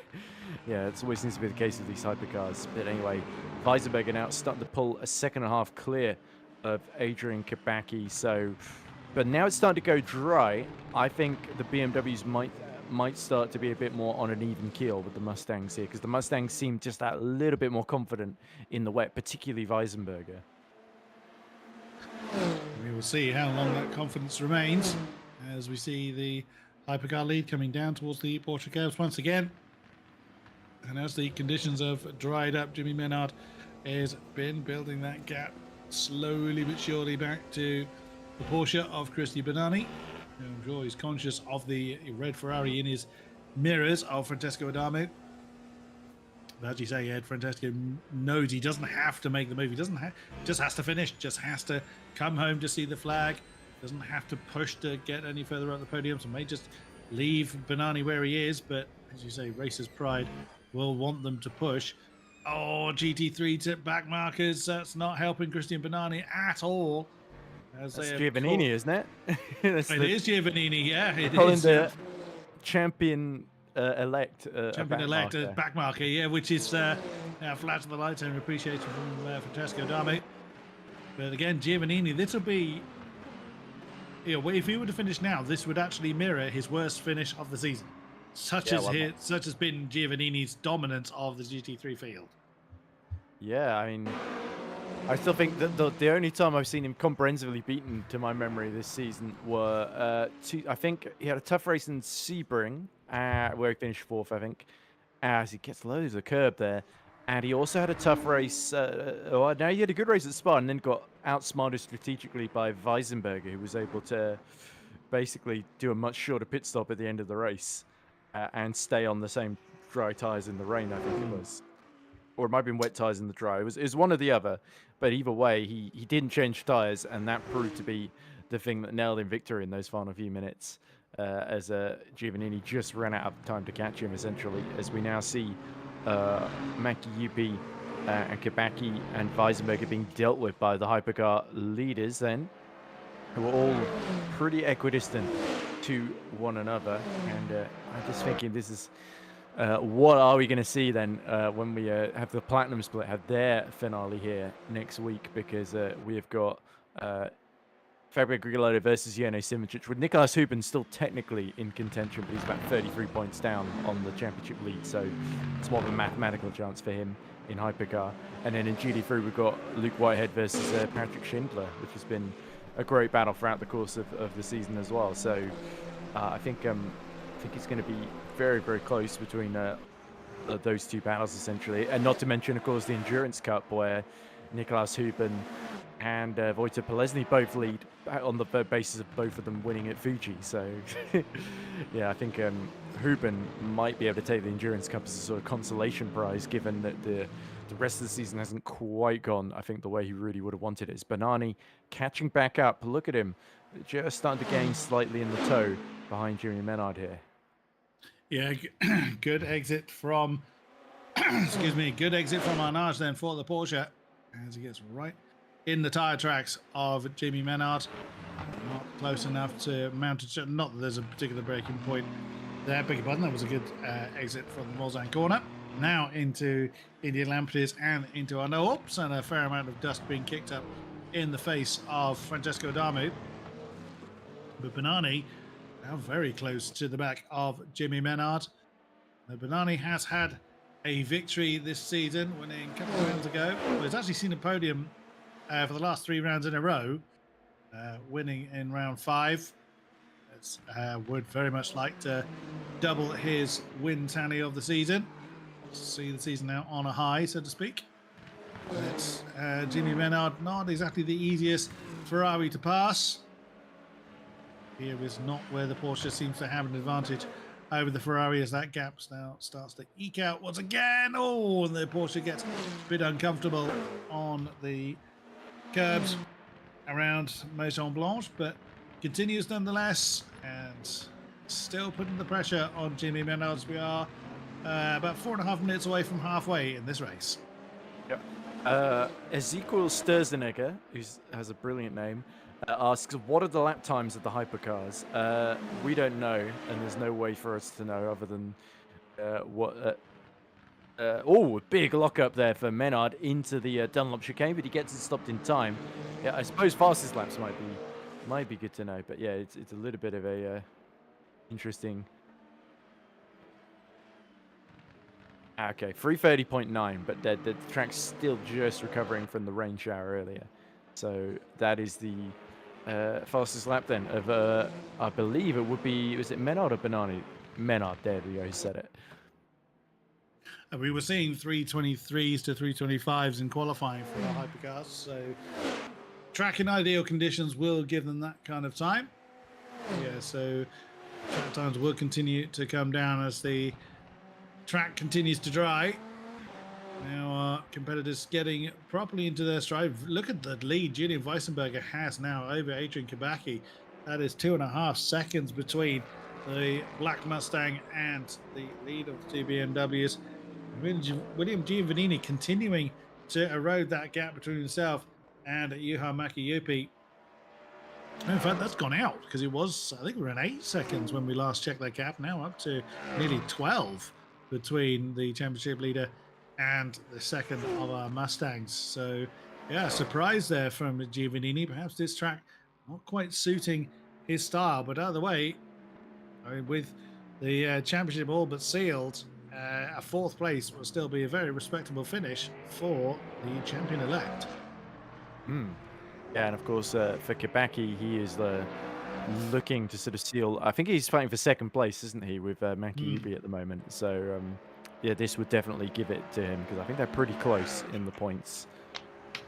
yeah, it always seems to be the case with these hypercars. But anyway, Weisenberger now starting to pull a second and a half clear of Adrian Kabaki. So, but now it's starting to go dry. I think the BMWs might start to be a bit more on an even keel with the Mustangs here, because the Mustangs seem just that little bit more confident in the wet, particularly Weisenberger. We will see how long that confidence remains as we see the hypercar lead coming down towards the Porsche curves once again. And as the conditions have dried up, Jimmy Menard has been building that gap slowly but surely back to the Porsche of Cristi Banani. I'm sure he's conscious of the red Ferrari in his mirrors of Francesco Adamu. But as you say, Ed, Francesco knows he doesn't have to make the move. He doesn't just has to finish, just has to come home to see the flag. Doesn't have to push to get any further up the podium. So may just leave Banani where he is. But as you say, racer's pride will want them to push. Oh, GT3 tip back markers. That's not helping Christian Banani at all. That's Giovannini, isn't it? It is Giovannini, yeah. It is. The champion elect. Champion elect back marker, yeah, which is flat to the light and appreciation from Francesco Adamu. But again, Giovannini, this will be. If he were to finish now, this would actually mirror his worst finish of the season. Such has been Giovannini's dominance of the GT3 field. Yeah, I mean, I still think that the only time I've seen him comprehensively beaten, to my memory, this season were I think he had a tough race in Sebring, where he finished fourth, I think, as he gets loads of curb there. And he also had a tough race. Now he had a good race at Spa and then got outsmarted strategically by Weisenberger, who was able to basically do a much shorter pit stop at the end of the race and stay on the same dry tyres in the rain, I think it was. Or it might have been wet tyres in the dry. It was one or the other. But either way, he didn't change tyres, and that proved to be the thing that nailed him victory in those final few minutes. as Giovannini just ran out of time to catch him, essentially, as we now see Maki Yupi and Kabaki and Weisenberg are being dealt with by the Hypercar leaders then, who are all pretty equidistant to one another. And I'm just thinking, this is what are we going to see then when we have the Platinum Split have their finale here next week? Because we have got Fabio Grigiello versus Jeno Simoncic, with Nicolas Huben still technically in contention, but he's about 33 points down on the championship lead, so it's more of a mathematical chance for him in Hypercar. And then in GD3, we've got Luke Whitehead versus Patrick Schindler, which has been a great battle throughout the course of the season as well. So I think it's going to be very, very close between those two battles, essentially. And not to mention, of course, the Endurance Cup, where Nicolas Huben and Wojtek Polesny both lead on the basis of both of them winning at Fuji. So, yeah, I think Huben might be able to take the Endurance Cup as a sort of consolation prize, given that the rest of the season hasn't quite gone, I think, the way he really would have wanted it. It's Banani catching back up. Look at him, just starting to gain slightly in the toe behind Jimmy Menard here. Yeah, good exit from, excuse me, good exit from Arnage then for the Porsche as he gets right in the tyre tracks of Jimmy Menard. Not close enough to mount it. Not that there's a particular breaking point there. Beg your pardon, that was a good exit from the Mulsanne corner. Now into Indian Lampeter and into Arnaud. Oops, and a fair amount of dust being kicked up in the face of Francesco Adamu. But Banani now very close to the back of Jimmy Menard. Banani has had a victory this season, winning a couple of rounds ago. Well, he's actually seen a podium for the last 3 rounds in a row, winning in round 5. Would very much like to double his win tally of the season. See the season now on a high, so to speak. But Jimmy Menard, not exactly the easiest Ferrari to pass. Here is not where the Porsche seems to have an advantage over the Ferrari, as that gap now starts to eke out once again. Oh, and the Porsche gets a bit uncomfortable on the curbs around Maison Blanche, but continues nonetheless, and still putting the pressure on Jimmy Menard. We are about 4.5 minutes away from halfway in this race. Yep. Ezekiel Sturzenegger, who has a brilliant name, asks, what are the lap times of the hypercars? We don't know, and there's no way for us to know other than oh, big lockup there for Menard into the Dunlop chicane, but he gets it stopped in time. Yeah, I suppose fastest laps might be good to know, but yeah, it's a little bit of a interesting. Okay, 3:30.9, but the track's still just recovering from the rain shower earlier. So that is the fastest lap then of, I believe it would be, was it Menard or Banani? Menard, there we go, he said it. And we were seeing 3:23s to 3:25s in qualifying for our hypercars, so track in ideal conditions will give them that kind of time. Yeah, so track times will continue to come down as the track continues to dry. Now our competitors getting properly into their stride. Look at the lead Julian Weissenberger has now over Adrian Kabaki. That is 2.5 seconds between the Black Mustang and the lead of the two BMWs. William Giovannini continuing to erode that gap between himself and Juha Mäki-Jyrki. In fact, that's gone out because it was, I think we were in 8 seconds when we last checked that gap. Now up to nearly 12 between the championship leader and the second of our Mustangs. So, yeah, surprise there from Giovannini. Perhaps this track not quite suiting his style, but out of the way, I mean, with the championship all but sealed, a 4th place will still be a very respectable finish for the champion-elect. Yeah, and of course, for Kabaki, he is looking to sort of seal. I think he's fighting for 2nd place, isn't he, with Mäki-Jyrki at the moment? So, yeah, this would definitely give it to him because I think they're pretty close in the points,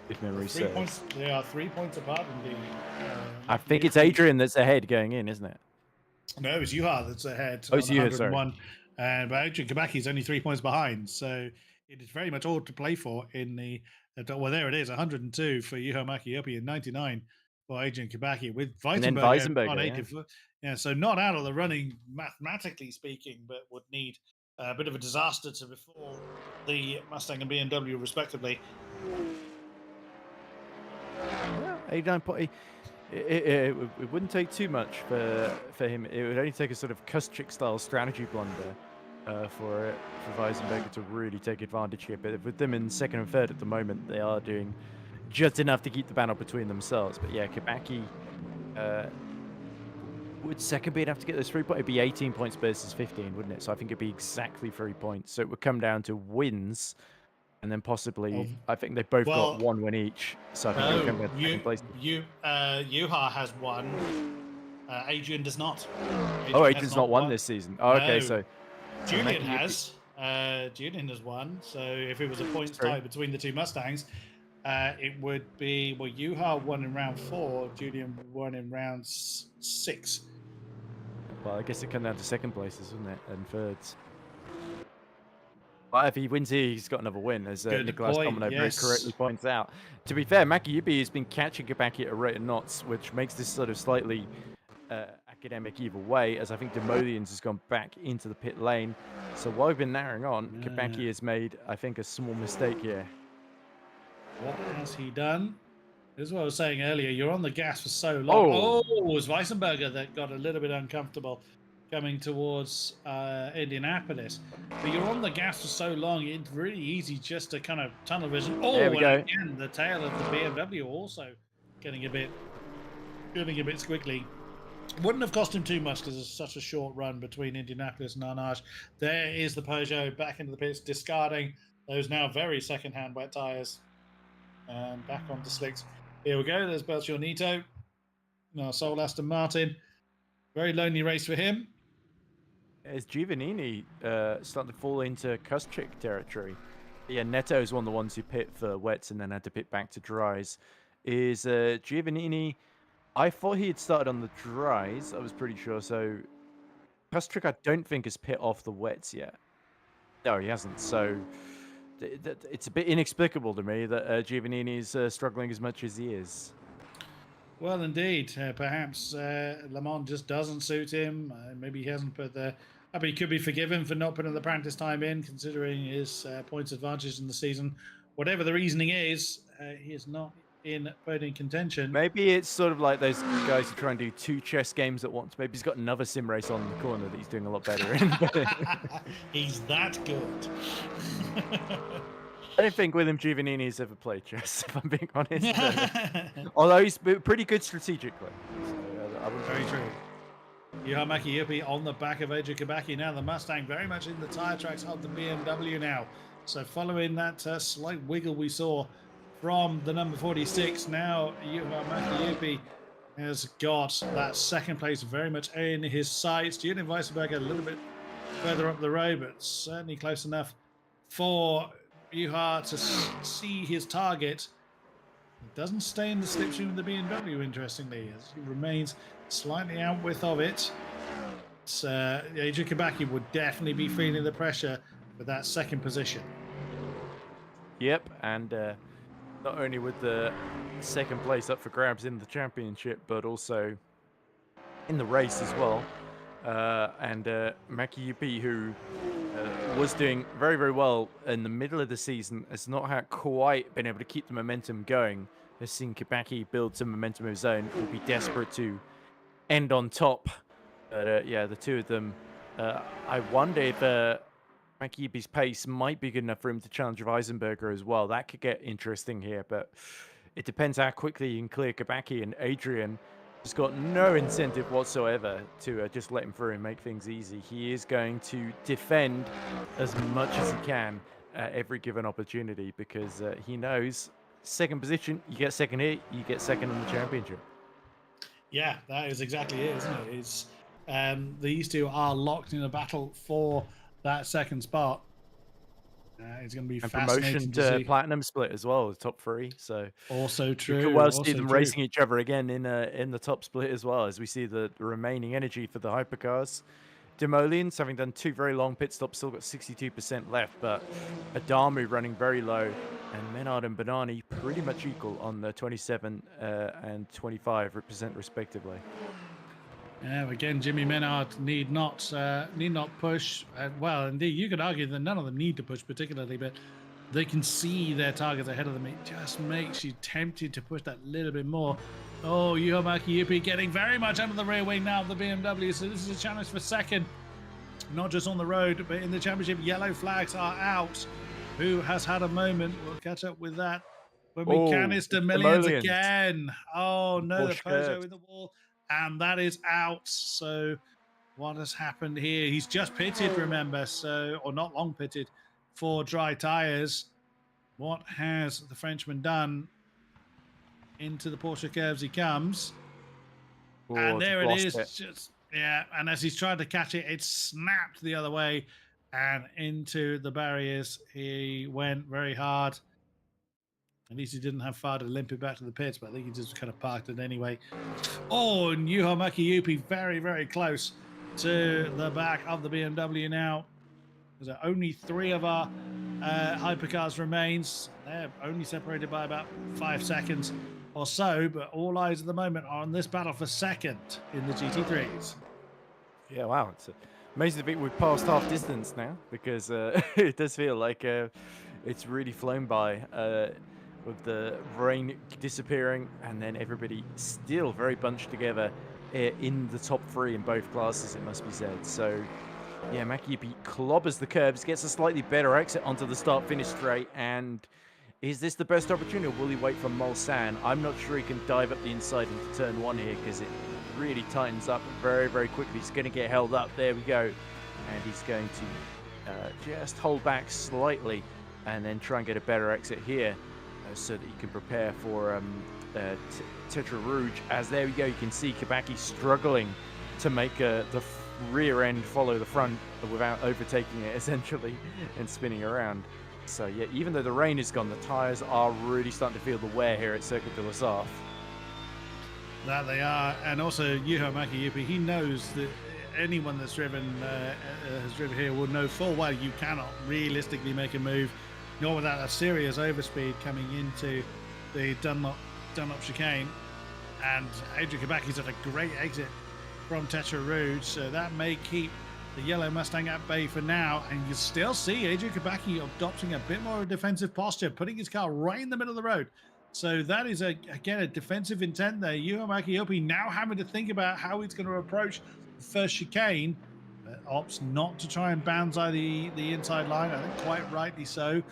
if memory serves. They are 3 points apart indeed. I think it's Adrian that's ahead going in, isn't it? No, it's Juha that's ahead. Oh, it's Juha, sorry. But Adrian Kabaki is only 3 points behind, so it is very much all to play for in the. Well, there it is, 102 for Juha Mäki-Jyrki and 99 for Adrian Kabaki with And then Weissenberger on Weissenberger, 80. Yeah, so not out of the running mathematically speaking, but would need a bit of a disaster to befall the Mustang and BMW respectively. Yeah, 89 point. It wouldn't take too much for him. It would only take a sort of Kustrick style strategy blunder for Weissenberger to really take advantage here. But with them in second and third at the moment, they are doing just enough to keep the battle between themselves. But yeah, Kabaki would second be enough to get those 3 points? It'd be 18 points versus 15, wouldn't it? So I think it'd be exactly 3 points. So it would come down to wins. And then possibly, I think they both got 1 win each. So I think they'll come down to second place. Yuha has won. Adrian does not. Adrian's not won this season. Oh, okay, so Julian has. Julian has won. So if it was a points tie between the two Mustangs, it would be, well, Yuha won in round 4, Julian won in round 6. Well, I guess it comes down to second places, wouldn't it? And thirds. But if he wins here, he's got another win, as Nicholas Domino very correctly points out. To be fair, Makiyubi has been catching Kabaki at a rate of knots, which makes this sort of slightly academic either way, as I think Demodians has gone back into the pit lane. So while we've been narrowing on, Kabaki has made, I think, a small mistake here. What has he done? This is what I was saying earlier. You're on the gas for so long. Oh, it was Weissenberger that got a little bit uncomfortable coming towards Indianapolis. But you're on the gas for so long, it's really easy just to kind of tunnel vision. Oh, there we go. Again, the tail of the BMW also getting a bit squiggly. Wouldn't have cost him too much because it's such a short run between Indianapolis and Arnage. There is the Peugeot back into the pits, discarding those now very second-hand wet tyres. And back onto slicks. Here we go. There's Belchor Nito. Now, Sol Aston Martin. Very lonely race for him. Is Giovannini starting to fall into Kustrick territory? Yeah, Neto is one of the ones who pit for wets and then had to pit back to dries. Is Giovannini... I thought he had started on the dries, I was pretty sure. So Kustrick, I don't think, has pit off the wets yet. No, he hasn't. So it's a bit inexplicable to me that Giovannini is struggling as much as he is. Well, indeed. Perhaps LeMans just doesn't suit him. Maybe he hasn't put the... but he could be forgiven for not putting the practice time in, considering his points advantage in the season. Whatever the reasoning is, he is not in podium contention. Maybe it's sort of like those guys who try and do 2 chess games at once. Maybe he's got another sim race on the corner that he's doing a lot better in. He's that good. I don't think William Giovannini's ever played chess, if I'm being honest. Although he's pretty good strategically. So, very true. Yuha Makiyubi on the back of Adrian Kabaki now. The Mustang very much in the tyre tracks of the BMW now. So following that slight wiggle we saw from the number 46, now Yuha Makiyubi has got that second place very much in his sights. Julian Weissenberger a little bit further up the road, but certainly close enough for Yuha to see his target. He doesn't stay in the slipstream of the BMW, interestingly, as he remains slightly outwith of it. Adrian Kabaki would definitely be feeling the pressure for that second position. Yep, and not only with the second place up for grabs in the championship, but also in the race as well. And Makiyubi, who was doing very, very well in the middle of the season, has not quite been able to keep the momentum going. Has seen Kabaki build some momentum of his own, will be desperate to end on top. But yeah, the two of them, I wonder if Makiyubi's pace might be good enough for him to challenge Weissenberger as well. That could get interesting here, but it depends how quickly you can clear Kabaki, and Adrian has got no incentive whatsoever to just let him through and make things easy. He is going to defend as much as he can at every given opportunity, because he knows second position, you get second here, you get second in the championship. Yeah, that is exactly it, isn't it? It's, these two are locked in a battle for that second spot. It's going to be fascinating promotion to platinum split as well, the top 3. So also true. You could well see them racing each other again in the top split as well, as we see the remaining energy for the hypercars Demolians, having done 2 very long pit stops, still got 62% left, but Adamu running very low, and Menard and Banani pretty much equal on the 27 and 25 represent respectively. Yeah, again, Jimmy Menard need not push. Well, indeed, you could argue that none of them need to push particularly, but they can see their targets ahead of them. It just makes you tempted to push that little bit more. Oh, Juho Mäki-Jypi getting very much under the rear wing now of the BMW, so this is a challenge for second. Not just on the road, but in the championship, yellow flags are out. Who has had a moment? We'll catch up with that when we can. It's Demolians again. Oh, no, the Peugeot in the wall. And that is out. So what has happened here? He's just pitted, remember, so or not long pitted for dry tires. What has the Frenchman done? Into the Porsche curves he comes. Oh, and there it is. Just yeah, and as he's trying to catch it, it snapped the other way and into the barriers. He went very hard. At least he didn't have far to limp it back to the pits, but I think he just kind of parked it anyway. Oh, and Juho Mäki-Jypi very, very close to the back of the BMW now. There's only 3 of our hypercars remains. They're only separated by about 5 seconds or so, but all eyes at the moment are on this battle for second in the GT3s. Yeah, wow. It's amazing to think we've passed half distance now, because it does feel like it's really flown by with the rain disappearing and then everybody still very bunched together in the top 3 in both classes, it must be said. So yeah, Mäki-Jypi clobbers the curbs, gets a slightly better exit onto the start-finish straight, and is this the best opportunity, or will he wait for Mulsanne? I'm not sure he can dive up the inside into turn 1 here, because it really tightens up very, very quickly. He's going to get held up. There we go. And he's going to just hold back slightly and then try and get a better exit here so that he can prepare for Tetra Rouge. As there we go, you can see Kibaki struggling to make the rear end follow the front without overtaking it, essentially, and spinning around. So yeah, even though the rain is gone, the tyres are really starting to feel the wear here at Circuit de la Sarthe. That they are, and also Juho Mäki-Jypi, he knows that anyone that's driven has driven here will know full well you cannot realistically make a move, nor without a serious overspeed coming into the Dunlop chicane. And Adrian Kibaki's at a great exit from Tetra Rouge, so that may keep the yellow Mustang at bay for now, and you still see Adrian Kibaki adopting a bit more of a defensive posture, putting his car right in the middle of the road. So that is, again, a defensive intent there. Juho Mäki-Jypi now having to think about how he's going to approach the first chicane. Opts not to try and banzai the inside line, I think quite rightly so.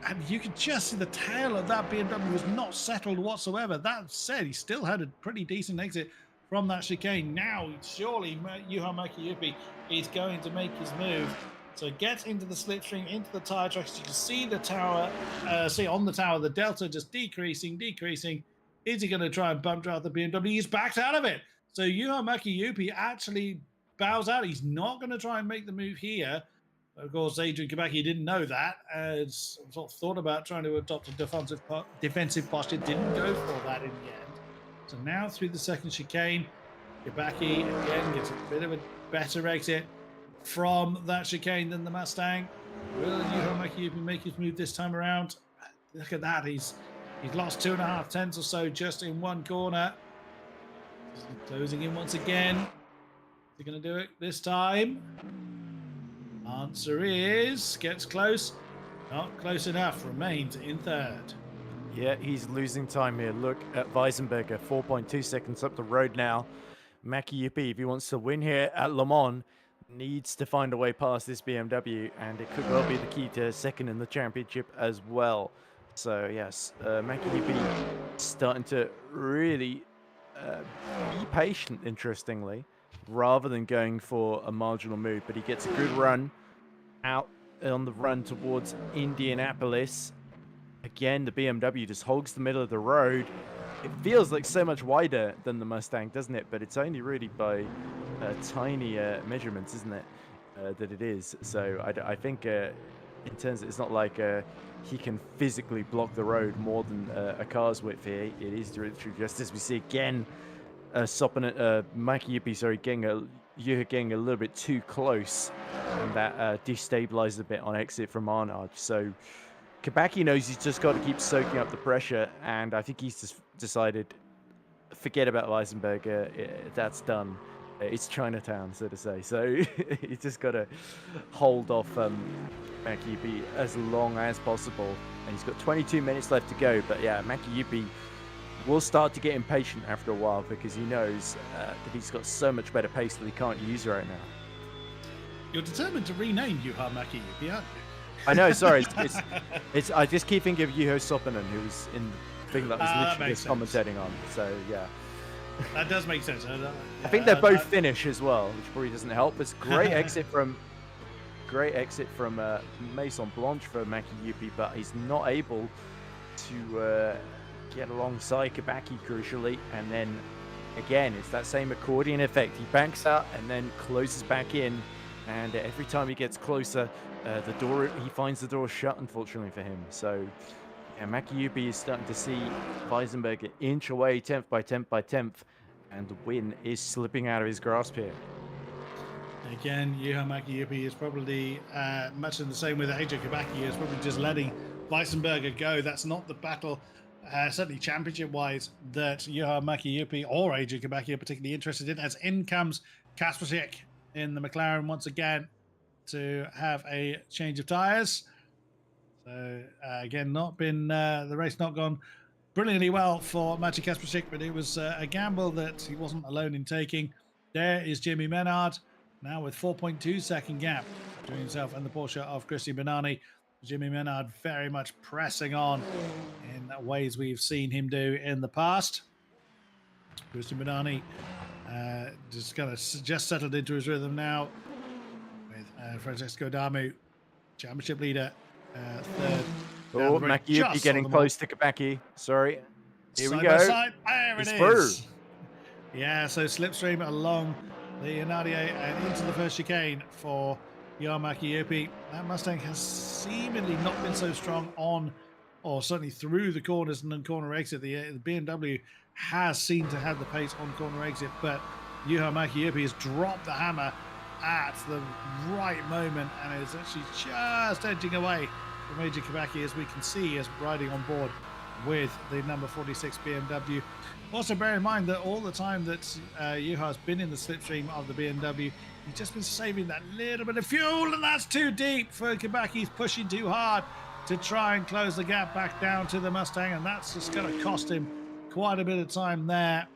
And you could just see the tail of that BMW was not settled whatsoever. That said, he still had a pretty decent exit from that chicane. Now, surely Juho Mäki-Jypi is going to make his move. So gets into the slipstream, into the tyre tracks. You can see the tower, on the tower, the delta just decreasing. Is he going to try and bump drive the BMW? He's backed out of it. So Juho Mäki-Jypi actually bows out. He's not going to try and make the move here. Of course, Adrian Kibaki didn't know that. Sort of thought about trying to adopt a defensive posture. Didn't go for that in the end. So now through the second chicane, Kibaki again gets a bit of a better exit from that chicane than the Mustang. Will Juho Mäki-Jypi make his move this time around? Look at that. He's lost 2.5 tenths or so just in one corner. Closing in once again. Is he going to do it this time? Answer is gets close. Not close enough. Remains in third. Yeah, he's losing time here. Look at Weisenberger, 4.2 seconds up the road now. Mäki-Jypi, if he wants to win here at Le Mans, needs to find a way past this BMW, and it could well be the key to second in the championship as well. So yes, Mäki-Jypi starting to really be patient, interestingly, rather than going for a marginal move. But he gets a good run out on the run towards Indianapolis. Again, the BMW just hogs the middle of the road. It feels like so much wider than the Mustang, doesn't it? But it's only really by tiny measurements, isn't it, that it is. So I think in terms of, it's not like he can physically block the road more than a car's width here. It is literally just as we see again. Maki sorry, Yuha getting a little bit too close, and that destabilized a bit on exit from Arnard. So Kabaki knows he's just got to keep soaking up the pressure, and I think he's just decided, forget about Weisenberger, that's done. It's Chinatown, so to say. So he's just got to hold off Maki as long as possible, and he's got 22 minutes left to go. But yeah, Maki will start to get impatient after a while because he knows that he's got so much better pace that he can't use right now. You're determined to rename Juha Mäki, aren't you? I know, sorry. It's I just keep thinking of Juho Soppinen, who was in the thing that was literally just commentating on. So, yeah. That does make sense. I think they're both Finnish as well, which probably doesn't help. It's great exit from Maison Blanche for Maki, but he's not able to get alongside Kabaki crucially, and then again it's that same accordion effect. He banks out and then closes back in, and every time he gets closer, he finds the door shut, unfortunately for him. So yeah, Maki is starting to see Weisenberger inch away 10th by 10th by 10th, and the win is slipping out of his grasp here. Again, Juha Mäki is probably much in the same way that AJ Kabaki is probably just letting Weisenberger go. That's not the battle, certainly championship-wise, that Juha Mäki or AJ Kabaki are particularly interested in. As in comes Kaspersic in the McLaren once again to have a change of tyres. So again, the race not gone brilliantly well for Maciej Kaspersic, but it was a gamble that he wasn't alone in taking. There is Jimmy Menard, now with 4.2 second gap between himself and the Porsche of Christian Benani. Jimmy Menard very much pressing on in ways we've seen him do in the past. Christian Benani just settled into his rhythm now with Francesco Damu, championship leader, third. Oh, Maki getting close to Kabaki. Sorry. Here we go. There it is. Yeah, so slipstream along the Nadia and into the first chicane for Juha Mäki. That Mustang has seemingly not been so strong on, or certainly through the corners and then corner exit. The BMW has seemed to have the pace on corner exit, but Juha Mäki has dropped the hammer at the right moment and is actually just edging away from AJ Kabaki, as we can see, as riding on board with the number 46 BMW. Also bear in mind that all the time that Juha has been in the slipstream of the BMW, he's just been saving that little bit of fuel, and that's too deep for Kabaki. He's pushing too hard to try and close the gap back down to the Mustang, and that's just going to cost him quite a bit of time there.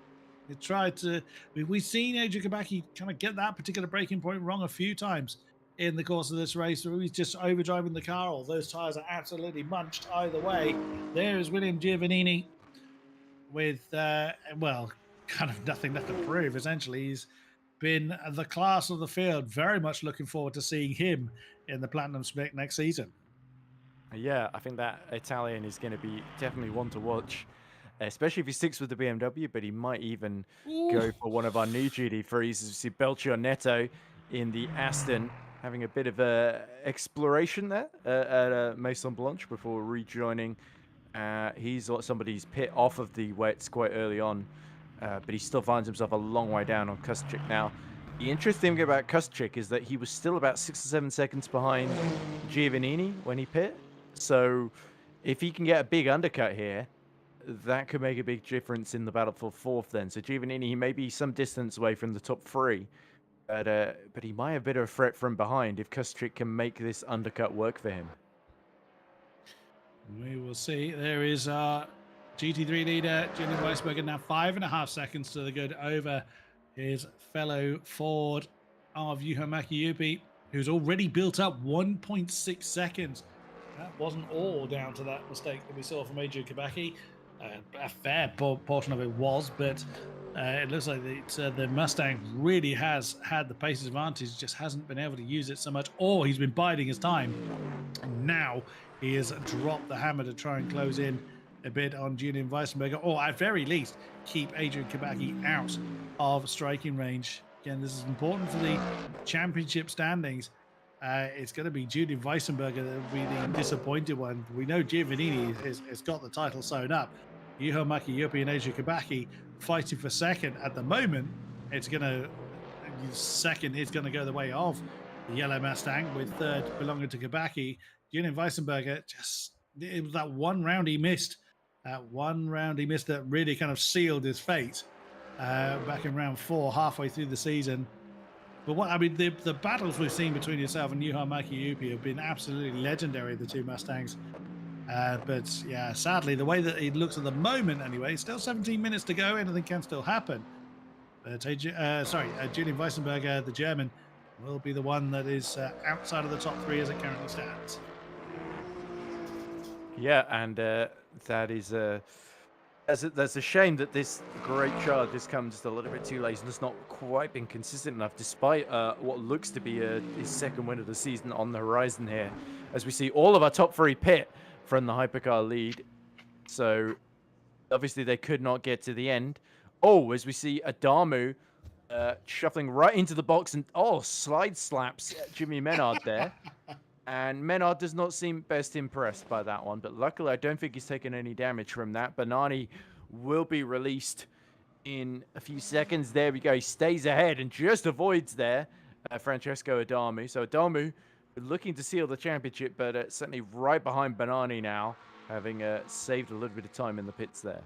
He tried to... We've seen AJ Kabaki kind of get that particular braking point wrong a few times in the course of this race, where he's just overdriving the car, or those tyres are absolutely munched either way. There is William Giovannini with, well, kind of nothing left to prove, essentially. He's been the class of the field. Very much looking forward to seeing him in the Platinum Split next season. Yeah, I think that Italian is going to be definitely one to watch, especially if he sticks with the BMW, but he might even go for one of our new GT3s. As we see Belchio Neto in the Aston having a bit of a exploration there at Maison Blanche before rejoining. He's somebody's pit off of the wets quite early on, but he still finds himself a long way down on Kustric now. The interesting thing about Kustric is that he was still about 6 or 7 seconds behind Giovannini when he pit. So if he can get a big undercut here, that could make a big difference in the battle for fourth then. So Giovannini, he may be some distance away from the top three, but he might have a bit of a threat from behind if Kustric can make this undercut work for him. We will see. There is our GT3 leader, Julian Weisberger, now 5.5 seconds to the good over his fellow Ford of Juha Mäki, who's already built up 1.6 seconds. That wasn't all down to that mistake that we saw from AJ Kabaki. A fair portion of it was, but it looks like the Mustang really has had the pace advantage, just hasn't been able to use it so much, or he's been biding his time. And now he has dropped the hammer to try and close in a bit on Julian Weissenberger, or at very least keep Adrian Kabaki out of striking range. Again, this is important for the championship standings. It's going to be Julian Weissenberger that will be the disappointed one. We know Giovannini has got the title sewn up, Yuho Makiyupi and Asia Kabaki fighting for second. At the moment, second is going to go the way of the yellow Mustang, with third belonging to Kabaki. Julian Weissenberger, it was that one round he missed. That really kind of sealed his fate back in round 4, halfway through the season. But the battles we've seen between yourself and Yuha Makiyupi have been absolutely legendary, the two Mustangs. But yeah, sadly, the way that it looks at the moment, anyway, still 17 minutes to go. Anything can still happen. But Julian Weissenberger, the German, will be the one that is outside of the top 3 as it currently stands. Yeah, and that is that's a shame that this great charge has come just a little bit too late and has not quite been consistent enough, despite what looks to be his second win of the season on the horizon here, as we see all of our top 3 pit from the Hypercar lead. So obviously they could not get to the end. Oh, as we see Adamu shuffling right into the box and slide slaps Jimmy Menard there. And Menard does not seem best impressed by that one, but luckily I don't think he's taken any damage from that. Banani will be released in a few seconds. There we go. He stays ahead and just avoids there Francesco Adamu. So Adamu looking to seal the championship, but certainly right behind Banani now, having saved a little bit of time in the pits there.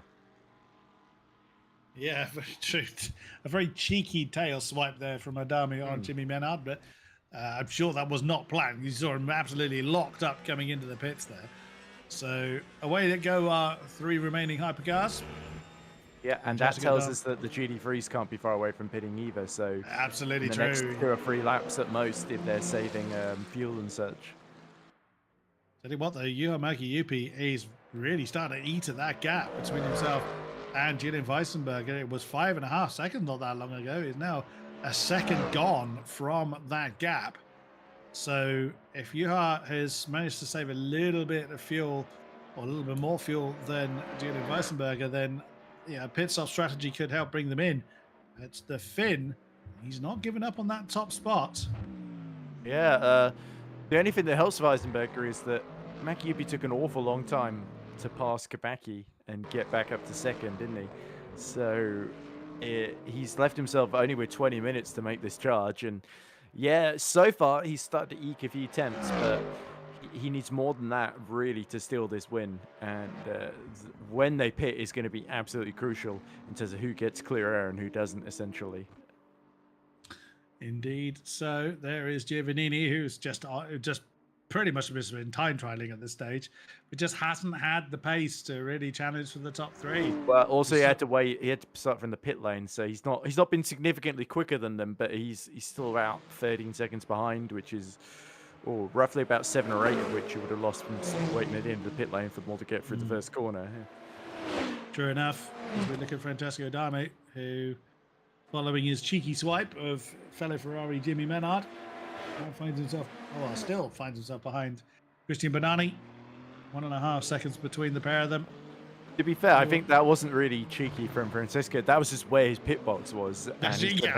Yeah, very true. A very cheeky tail swipe there from Adamu on Jimmy Menard, but I'm sure that was not planned. You saw him absolutely locked up coming into the pits there. So away that go our 3 remaining Hypercars. Yeah, and that tells us that the GT3s can't be far away from pitting either. So absolutely in the true. Next 2 or 3 laps at most, if they're saving fuel and such. I think what the Yuha Makiyupi is really starting to eat at that gap between himself and Julian Weissenberger. It was 5.5 seconds not that long ago. He's now a second gone from that gap. So if Yuha has managed to save a little bit of fuel, or a little bit more fuel than Julian Weissenberger, then pit stop strategy could help bring them in. It's the Finn. He's not giving up on that top spot. Yeah, the only thing that helps Weissenberger is that Makiyupi took an awful long time to pass Kabaki and get back up to second, didn't he? So he's left himself only with 20 minutes to make this charge, and yeah, so far he's started to eke a few tenths, but he needs more than that really to steal this win. And when they pit is going to be absolutely crucial in terms of who gets clear air and who doesn't, essentially. Indeed. So there is Giovannini, who's just pretty much been time trialing at this stage, but just hasn't had the pace to really challenge for the top 3. Well, also he had to start from the pit lane, so he's not been significantly quicker than them, but he's still about 13 seconds behind, which is roughly about 7 or 8 of which you would have lost from waiting at the end of the pit lane for them all to get through the first corner. True enough. We look at Francesco Adamu, who, following his cheeky swipe of fellow Ferrari Jimmy Menard, still finds himself behind Christian Banani. 1.5 seconds between the pair of them. To be fair, I think that wasn't really cheeky from Francesco. That was just where his pit box was. It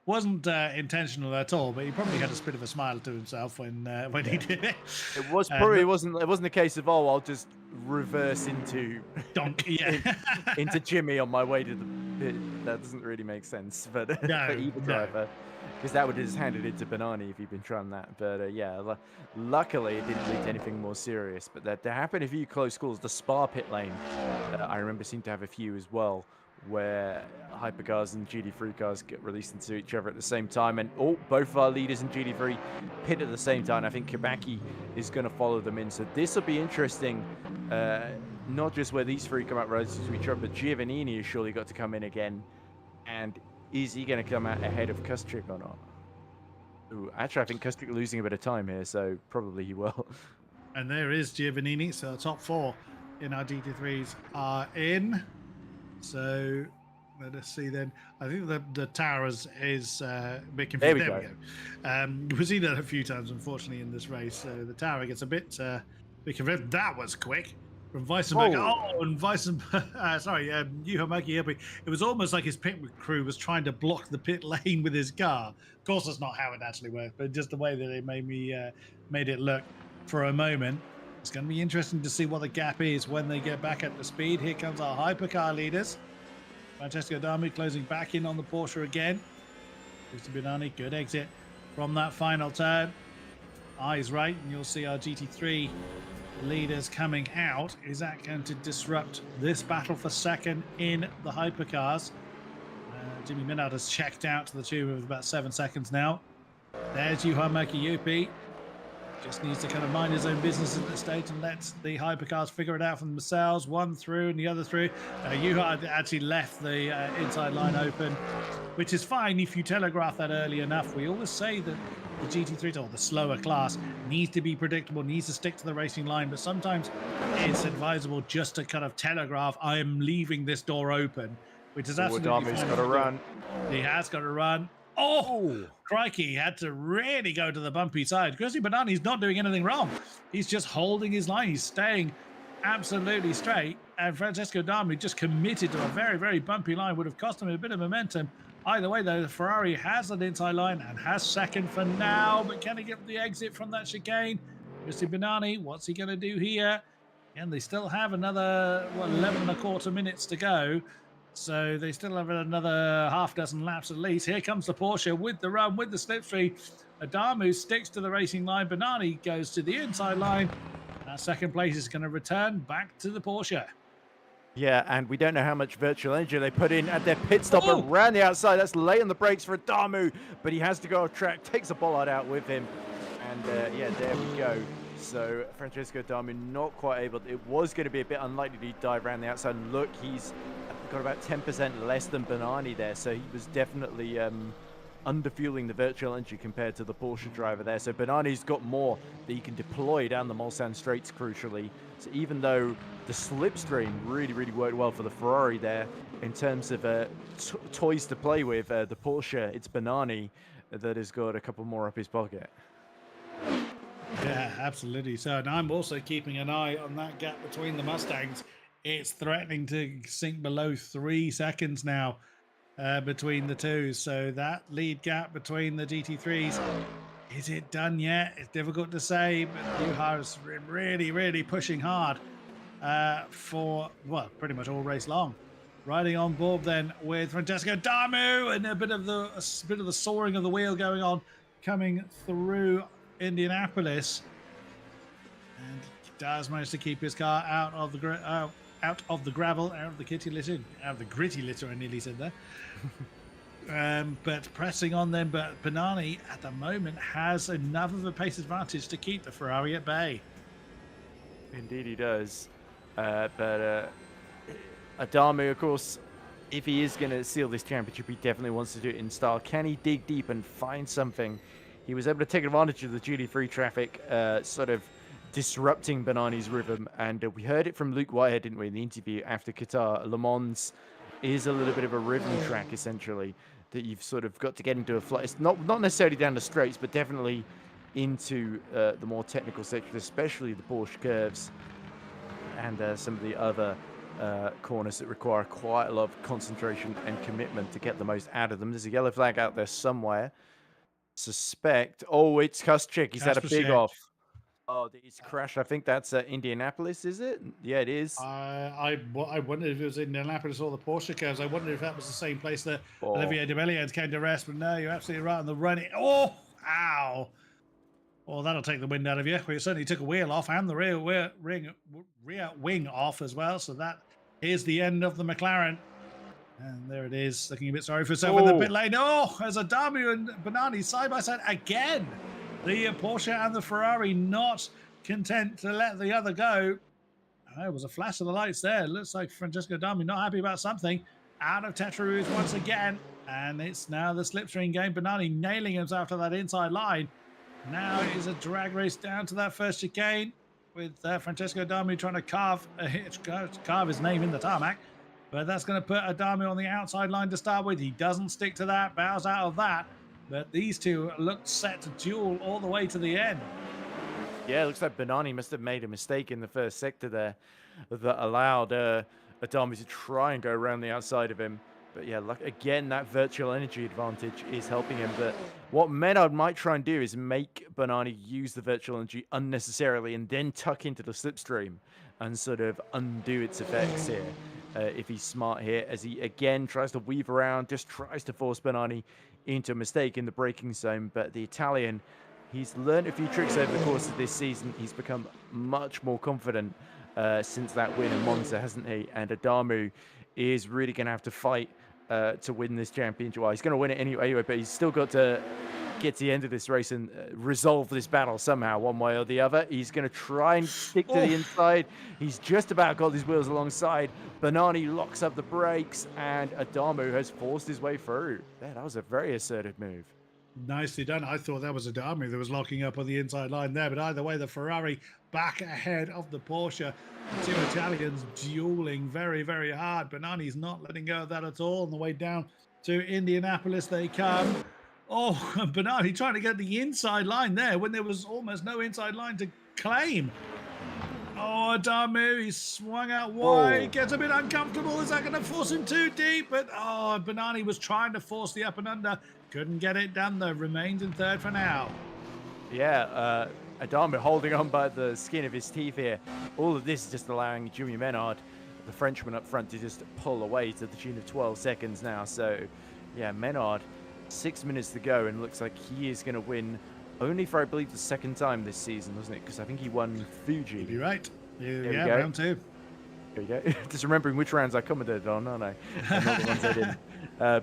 wasn't intentional at all. But he probably had a bit of a smile to himself when he did it. It was probably it wasn't a case of I'll just reverse into into Jimmy on my way to the pit. That doesn't really make sense, but for either driver. Because that would have just handed it to Banani if he'd been trying that. But luckily it didn't lead to anything more serious. But there happened a few close calls. The Spa pit lane, I remember, seemed to have a few as well, where Hypercars and GT3 cars get released into each other at the same time. And both of our leaders in GT3 pit at the same time. I think Kabaki is going to follow them in. So this will be interesting. Not just where these 3 come out relative to each other, but Giovannini has surely got to come in again. And is he going to come out ahead of Kustrick or not? Ooh, actually, I think Kustrick losing a bit of time here, so probably he will. And there is Giovannini. So top 4 in our GT3s are in. So let us see then. I think the tower is a bit confused. There we go. We've seen that a few times, unfortunately, in this race. So the tower gets a bit confused. That was quick. From Weissenberger. And Yuha Makiyupi. It was almost like his pit crew was trying to block the pit lane with his car. Of course, that's not how it actually worked, but just the way that it made it look for a moment. It's going to be interesting to see what the gap is when they get back up to speed. Here comes our hypercar leaders. Francesco Adami closing back in on the Porsche again. Mr. Binani, good exit from that final turn. Eyes right, and you'll see our GT3 leaders coming out. Is that going to disrupt this battle for second in the hypercars? Jimmy Minard has checked out to the tune of about 7 seconds now. There's Juha Mäki-Upi. Just needs to kind of mind his own business at this stage and let the hypercars figure it out for themselves. One through and the other through. Juha actually left the inside line open, which is fine if you telegraph that early enough. We always say that the GT3, or the slower class, needs to be predictable, needs to stick to the racing line, but sometimes it's advisable just to kind of telegraph, I am leaving this door open, which is absolutely fine. Got to run. He has got to run. Oh, crikey, he had to really go to the bumpy side. Chrissy Banani's not doing anything wrong. He's just holding his line. He's staying absolutely straight. And Francesco Adami just committed to a very, very bumpy line. Would have cost him a bit of momentum. Either way, though, the Ferrari has an inside line and has second for now. But can he get the exit from that chicane? Chrissy Banani, what's he going to do here? And they still have another, 11 and a quarter minutes to go. So they still have another half dozen laps at least. Here comes the Porsche with the run, with the slipstream. Adamu sticks to the racing line. Banani goes to the inside line. That second place is going to return back to the Porsche. Yeah, and we don't know how much virtual energy they put in at their pit stop around the outside. That's late on the brakes for Adamu, but he has to go off track, takes a bollard out with him. And yeah, there we go. So Francesco Adamu not quite able. It was going to be a bit unlikely to dive around the outside. And look, he's got about 10% less than Banani there, so he was definitely underfueling the virtual energy compared to the Porsche driver there. So Banani's got more that he can deploy down the Mulsanne straights, crucially. So even though the slipstream really, really worked well for the Ferrari there in terms of toys to play with, the Porsche, it's Banani that has got a couple more up his pocket. Yeah, absolutely. So, and I'm also keeping an eye on that gap between the Mustangs. It's threatening to sink below 3 seconds now between the two. So that lead gap between the GT3s, is it done yet? It's difficult to say, but Juha is really, really pushing hard for, well, pretty much all race long. Riding on board then with Francesco Adamu, and a bit of the soaring of the wheel going on, coming through Indianapolis. And he does manage to keep his car out of the gravel, out of the kitty litter, out of the gritty litter, I nearly said there. But pressing on then, but Banani at the moment has enough of a pace advantage to keep the Ferrari at bay. Indeed he does. But Adamu, of course, if he is going to seal this championship, he definitely wants to do it in style. Can he dig deep and find something? He was able to take advantage of the duty-free traffic, sort of disrupting Banani's rhythm, and we heard it from Luke Whitehead, didn't we, in the interview after Qatar. LeMans is a little bit of a rhythm track, essentially, that you've sort of got to get into a flight. It's not necessarily down the straights, but definitely into the more technical sections, especially the Porsche curves and some of the other corners that require quite a lot of concentration and commitment to get the most out of them. There's a yellow flag out there somewhere. Suspect. Oh, it's Kuschik. He's had a big off. Oh, he's crashed. I think that's Indianapolis, is it? Yeah, it is. I wondered if it was Indianapolis or the Porsche curves. I wondered if that was the same place that Olivier de Belliard came to rest. But no, you're absolutely right on the running. Oh, ow. Well, that'll take the wind out of you. We certainly took a wheel off and the rear wing off as well. So that is the end of the McLaren. And there it is, looking a bit sorry for himself in the pit lane. Oh, as Adamu and Banani side by side again. The Porsche and the Ferrari not content to let the other go. There was a flash of the lights there. Looks like Francesco Adamu not happy about something. Out of Tetrarouge once again. And it's now the slipstream game. Banani nailing himself to that inside line. Now it is a drag race down to that first chicane with Francesco Adamu trying to carve his name in the tarmac. But that's going to put Adamu on the outside line to start with. He doesn't stick to that, bows out of that. But these two look set to duel all the way to the end. Yeah, it looks like Banani must have made a mistake in the first sector there that allowed Adamu to try and go around the outside of him. But yeah, again, that virtual energy advantage is helping him. But what Menard might try and do is make Banani use the virtual energy unnecessarily and then tuck into the slipstream and sort of undo its effects here. If he's smart here, as he again tries to weave around, just tries to force Banani into a mistake in the braking zone. But the Italian, he's learned a few tricks over the course of this season. He's become much more confident since that win in Monza, hasn't he? And Adamu is really going to have to fight to win this championship. Well, he's going to win it anyway, but he's still got to get to the end of this race and resolve this battle somehow, one way or the other. He's going to try and stick to the inside. He's just about got his wheels alongside. Banani locks up the brakes, and Adamu has forced his way through. Yeah, that was a very assertive move. Nicely done. I thought that was Adamu that was locking up on the inside line there, but either way, the Ferrari back ahead of the Porsche. The two Italians dueling very, very hard. Banani's not letting go of that at all. On the way down to Indianapolis they come. Oh, Banani trying to get the inside line there when there was almost no inside line to claim. Oh, Adamu, he swung out wide, gets a bit uncomfortable. Is that going to force him too deep? But, oh, Banani was trying to force the up and under. Couldn't get it done, though. Remains in third for now. Yeah, Adamu holding on by the skin of his teeth here. All of this is just allowing Jimmy Menard, the Frenchman up front, to just pull away to the tune of 12 seconds now. So, yeah, Menard, 6 minutes to go, and looks like he is going to win only for, I believe, the second time this season, wasn't it? Because I think he won Fuji. You're right. Yeah, round 2. There we go. Just remembering which rounds I commented on, aren't I? And not the ones I didn't.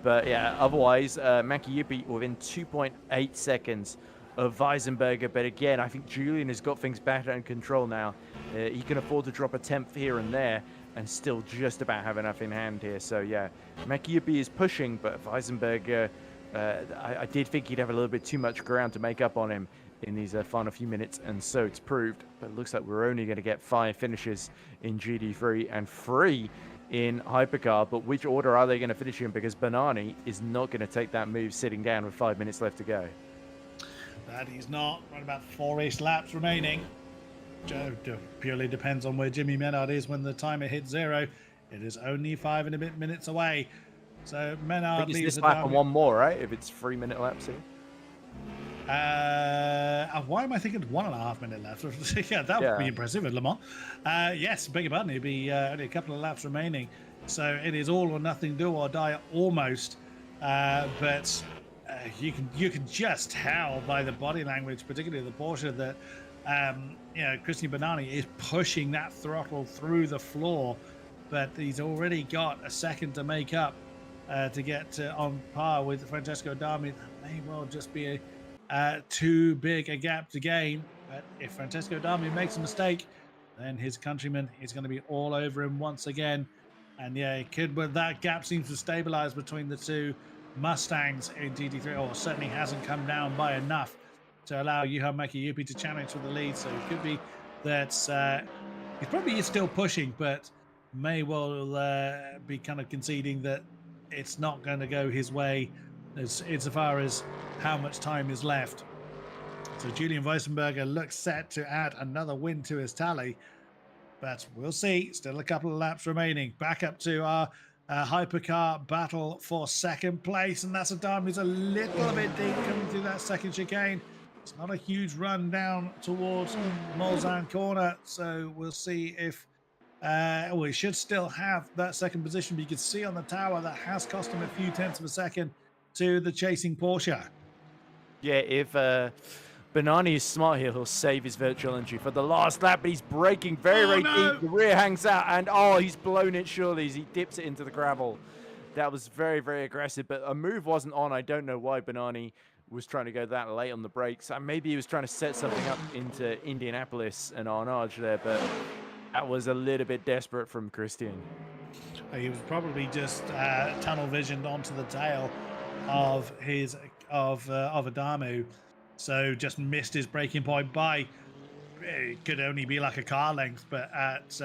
But yeah, otherwise, Maki Yuppie within 2.8 seconds of Weisenberger. But again, I think Julian has got things better in control now. He can afford to drop a 10th here and there and still just about have enough in hand here. So yeah, Maki Yuppie is pushing, but Weisenberger, I did think he'd have a little bit too much ground to make up on him in these final few minutes, and so it's proved. But it looks like we're only going to get 5 finishes in GD3 and 3 in Hypercar. But which order are they going to finish in? Because Banani is not going to take that move sitting down with 5 minutes left to go. That he's not. Right, about 4-ish laps remaining. Purely depends on where Jimmy Menard is when the timer hits 0. It is only 5 and a bit minutes away. So Menard leaves this lap and one more, right? If it's 3-minute laps here. Why am I thinking 1.5 minute left? Yeah, that would be impressive at Le Mans. Yes, beg your pardon. It'd be only a couple of laps remaining. So it is all or nothing, do or die almost. But you can just tell by the body language, particularly the Porsche, that Christian Banani is pushing that throttle through the floor. But he's already got a second to make up to get on par with Francesco Adamu. That may well just be too big a gap to gain. But if Francesco Adamu makes a mistake, then his countryman is going to be all over him once again. And yeah, it could, but that gap seems to stabilize between the two Mustangs in GT3, or certainly hasn't come down by enough to allow Juha Mäki-Yuppie to challenge for the lead. So it could be that he probably is still pushing, but may well be kind of conceding that it's not going to go his way insofar as how much time is left. So Julian Weisenberger looks set to add another win to his tally, but we'll see. Still a couple of laps remaining. Back up to our Hypercar battle for second place, and that's Adamu's a little bit deep coming through that second chicane. It's not a huge run down towards Mulsanne corner, so we'll see if we should still have that second position. But you can see on the tower that has cost him a few tenths of a second to the chasing Porsche. Yeah, if Banani is smart here, he'll save his virtual energy for the last lap, but he's braking very deep. The rear hangs out, and he's blown it surely as he dips it into the gravel. That was very, very aggressive, but a move wasn't on. I don't know why Banani was trying to go that late on the brakes. Maybe he was trying to set something up into Indianapolis and Arnage there, but that was a little bit desperate from Christian. He was probably just tunnel visioned onto the tail of Adamu, so just missed his braking point by, it could only be like a car length, but at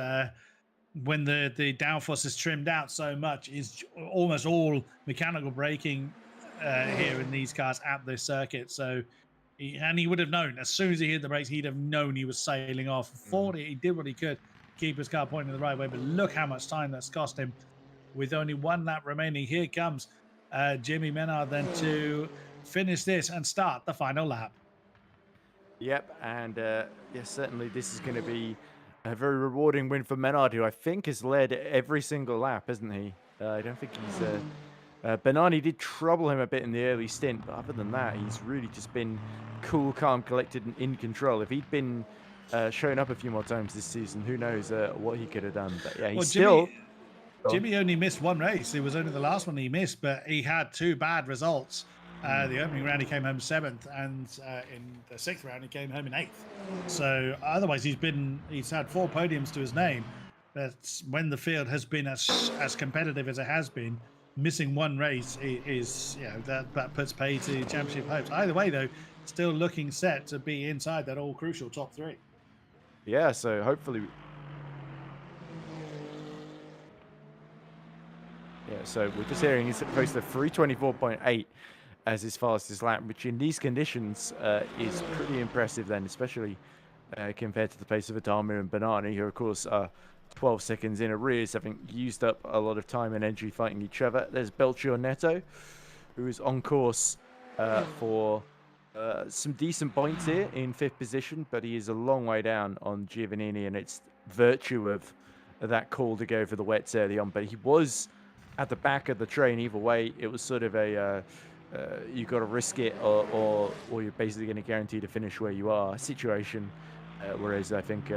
when the downforce is trimmed out so much, is almost all mechanical braking here in these cars at this circuit. So he would have known as soon as he hit the brakes, he'd have known he was sailing off. 40, he did what he could keep his car pointing the right way, but look how much time that's cost him. with only 1 lap remaining. Here comes Jimmy Menard then to finish this and start the final lap. Yep, and yes, certainly this is going to be a very rewarding win for Menard, who I think has led every single lap, hasn't he? I don't think he's... Banani did trouble him a bit in the early stint, but other than that, he's really just been cool, calm, collected, and in control. If he'd been showing up a few more times this season, who knows what he could have done. But yeah, he's Jimmy only missed 1 race. It was only the last one he missed, but he had 2 bad results. The opening round he came home 7th, and in the 6th round he came home in 8th. So otherwise he's had 4 podiums to his name. But when the field has been as competitive as it has been, missing 1 race is that puts pay to championship hopes. Either way though, still looking set to be inside that all crucial top 3. Yeah, so hopefully. Yeah, so we're just hearing he's posted 324.8 as his fastest lap, which in these conditions is pretty impressive then, especially compared to the pace of Adamu and Banani, who of course are 12 seconds in arrears, having used up a lot of time and energy fighting each other. There's Belchio Neto, who is on course for some decent points here in 5th position, but he is a long way down on Giovannini, and it's virtue of that call to go for the wets early on. But he was at the back of the train either way. It was sort of a you got to risk it, or you're basically going to guarantee to finish where you are situation. Whereas I think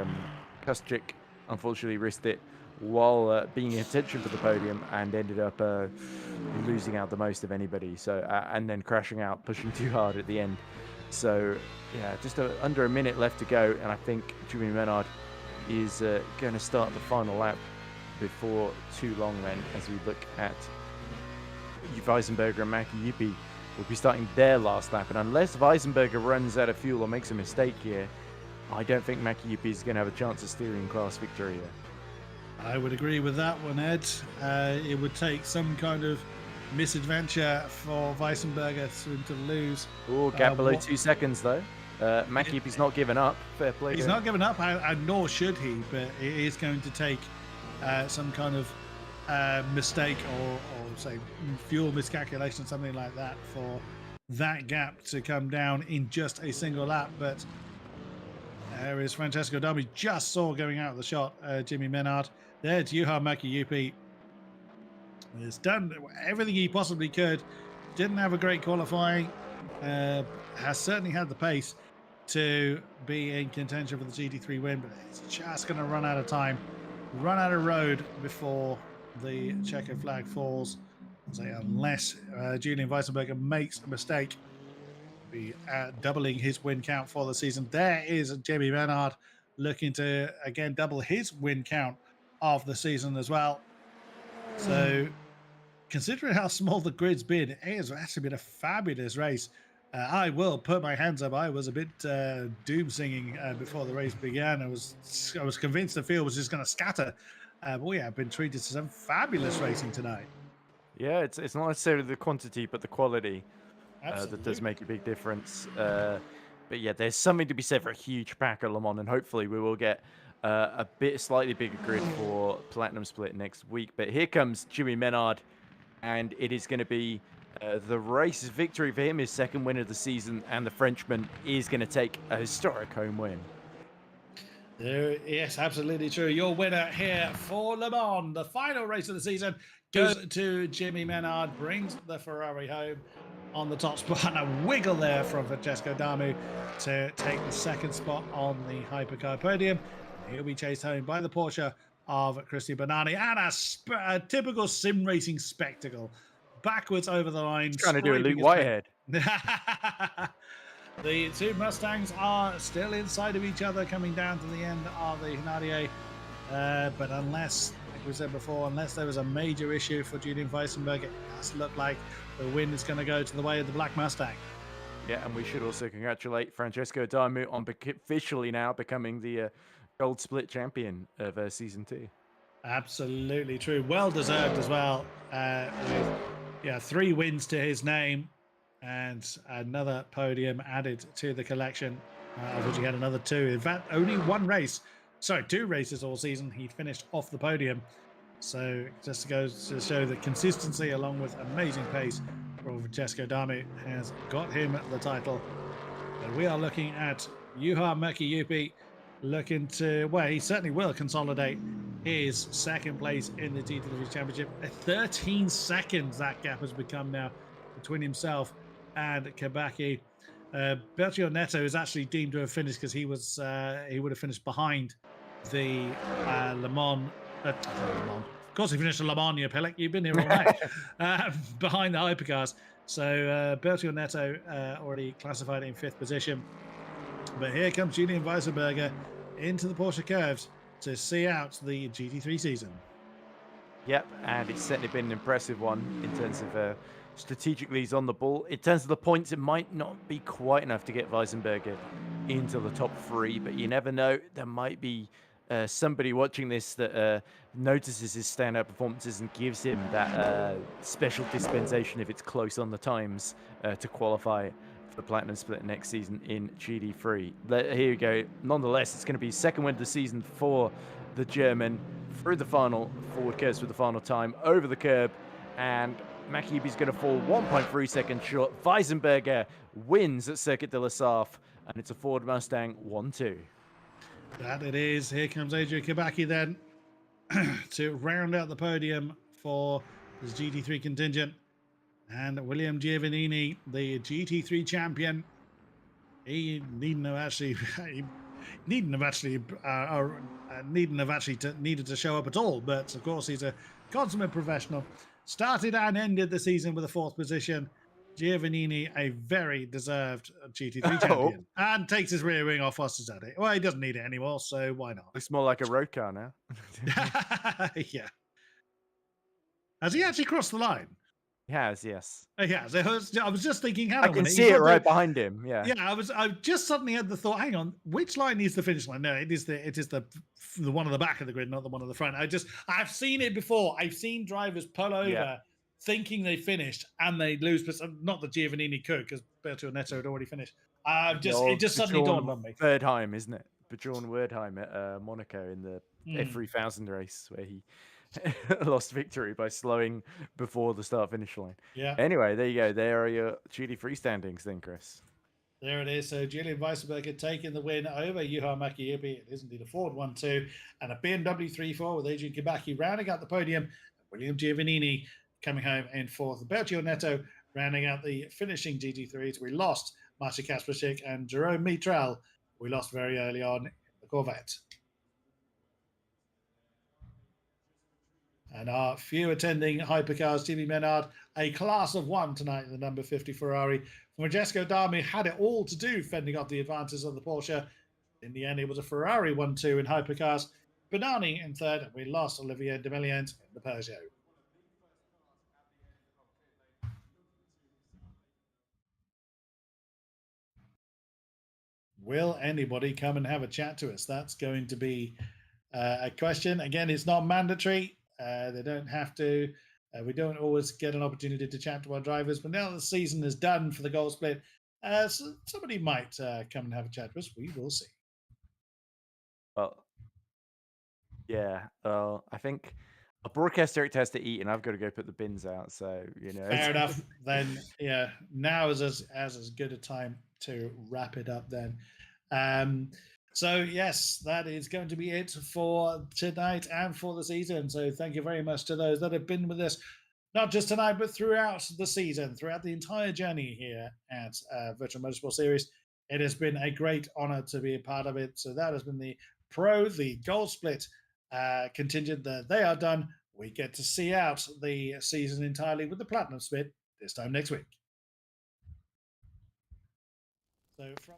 Kustric unfortunately risked it while being in attention for the podium and ended up losing out the most of anybody. So and then crashing out, pushing too hard at the end. So yeah, just under a minute left to go, and I think Jimmy Menard is going to start the final lap before too long. Then, as we look at Weissenberger and Maki Yupi, will be starting their last lap, and unless Weissenberger runs out of fuel or makes a mistake here, I don't think Maki Yupi is going to have a chance of steering class victory here. I would agree with that one, Ed. It would take some kind of misadventure for Weissenberger to lose. Oh, gap below 2 seconds though. Maki Yupi's not given up. Fair play. He's not given up, and nor should he. But it is going to take some kind of mistake or say fuel miscalculation, something like that, for that gap to come down in just a single lap. But there is Francesco Darby, just saw going out of the shot Jimmy Menard. There's Juha Mäki-Yupi. He's done everything he possibly could. Didn't have a great qualifying. Has certainly had the pace to be in contention for the GT3 win, but it's just going to run out of time, run out of road before the checker flag falls. I'll say unless Julian Weissenberger makes a mistake, be doubling his win count for the season. There is Jimmy Menard looking to again double his win count of the season as well. So considering how small the grid's been, it has actually been a fabulous race. I will put my hands up. I was a bit doom singing before the race began. I was convinced the field was just going to scatter. But yeah, I've been treated to some fabulous racing tonight. Yeah, it's not necessarily the quantity, but the quality that does make a big difference. But yeah, there's something to be said for a huge pack at Le Mans, and hopefully we will get a slightly bigger grid for Platinum Split next week. But here comes Jimmy Menard, and it is going to be the race victory for him, his 2nd win of the season, and the Frenchman is going to take a historic home win. Yes, absolutely true. Your winner here for Le Mans, the final race of the season, goes to Jimmy Menard, brings the Ferrari home on the top spot, and a wiggle there from Francesco Damu to take the 2nd spot on the Hypercar podium. He'll be chased home by the Porsche of Cristian Banani, and a typical sim racing spectacle. Backwards over the line. He's trying to do a Luke Whitehead. The 2 Mustangs are still inside of each other, coming down to the end of the Hinardier. But unless, like we said before, unless there was a major issue for Julian Weissenberger, it does look like the win is going to go to the way of the Black Mustang. Yeah, and we should also congratulate Francesco Damu on officially now becoming the Gold Split champion of Season 2. Absolutely true. Well deserved as well. With 3 wins to his name and another podium added to the collection, of which he had another 2. In fact, only 2 races all season he finished off the podium. So just goes to show that consistency along with amazing pace from Francesco Dami has got him the title. So we are looking at Juha Mäki-Yupi looking to, well, he certainly will consolidate his second place in the GT3 Championship. 13 seconds that gap has become now between himself and Kabaki. Bertio Neto is actually deemed to have finished because he would have finished behind the Le Mans. Le Mans. Of course, he finished the Le Mans, you Pillock. You've been here all night. Behind the hypercars. So Bertio Neto already classified in 5th position. But here comes Julian Weissenberger into the Porsche curves to see out the GT3 season. Yep, and it's certainly been an impressive one in terms of strategically he's on the ball. In terms of the points, it might not be quite enough to get Weissenberger into the top 3, but you never know. There might be somebody watching this that notices his standout performances and gives him that special dispensation if it's close on the times to qualify for the Platinum Split next season in GT3. Here you go. Nonetheless, it's going to be second win of the season for the German through the final forward curves with the final time over the curb, and Mäki-Yupi's going to fall 1.3 seconds short. Weissenberger wins at Circuit de la Sarthe, and it's a Ford Mustang 1-2. That it is. Here comes Adrian Kabaki then to round out the podium for his GT3 contingent. And William Giovannini, the GT3 champion, he needn't have actually needed to show up at all. But of course, he's a consummate professional. Started and ended the season with a 4th position. Giovannini, a very deserved GT3 champion, and takes his rear wing off Foster's at it. Well, he doesn't need it anymore, so why not? Looks more like a road car now. Yeah. Has he actually crossed the line? He has, yes. He has. I was just thinking, I can see it right behind him. Yeah. Yeah, I just suddenly had the thought, hang on, which line is the finish line? No, it is the one on the back of the grid, not the one on the front. I've seen it before. I've seen drivers pull over thinking they finished and they lose, but not that Giovannini could because Bertio Neto had already finished. It just suddenly dawned on me. Wertheim, isn't it? Bjorn Wertheim at Monaco in the F3000 race where he lost victory by slowing before the start-finish line. Yeah. Anyway, there you go. There are your GT3 standings then, Chris. There it is. So Julian Weissenberger taking the win over Juha Mäki-Yupi. It is indeed a Ford 1-2 and a BMW 3-4 with Adrian Kabaki rounding out the podium. William Giovannini coming home in 4th. Bertio Neto rounding out the finishing GT3s. We lost Masha Kasprzyk and Jerome Mitral. We lost very early on in the Corvette. And our few attending hypercars, Jimmy Menard, a class of 1 tonight in the number 50 Ferrari. Francesco Dami had it all to do fending off the advances of the Porsche. In the end, it was a Ferrari 1-2 in hypercars. Benani in 3rd, and we lost Olivier Demeliant in the Peugeot. Will anybody come and have a chat to us? That's going to be a question. Again, it's not mandatory. They don't have to. We don't always get an opportunity to chat to our drivers, but now the season is done for the Gold Split, so somebody might come and have a chat with us. We will see. Well, yeah. I think a broadcast director has to eat, and I've got to go put the bins out. So Fair enough. Then yeah, now is as good a time to wrap it up. Then. So yes, that is going to be it for tonight and for the season. So thank you very much to those that have been with us, not just tonight, but throughout the season, throughout the entire journey here at Virtual Motorsport Series. It has been a great honor to be a part of it. So that has been the Gold Split contingent that they are done. We get to see out the season entirely with the Platinum Split this time next week. So from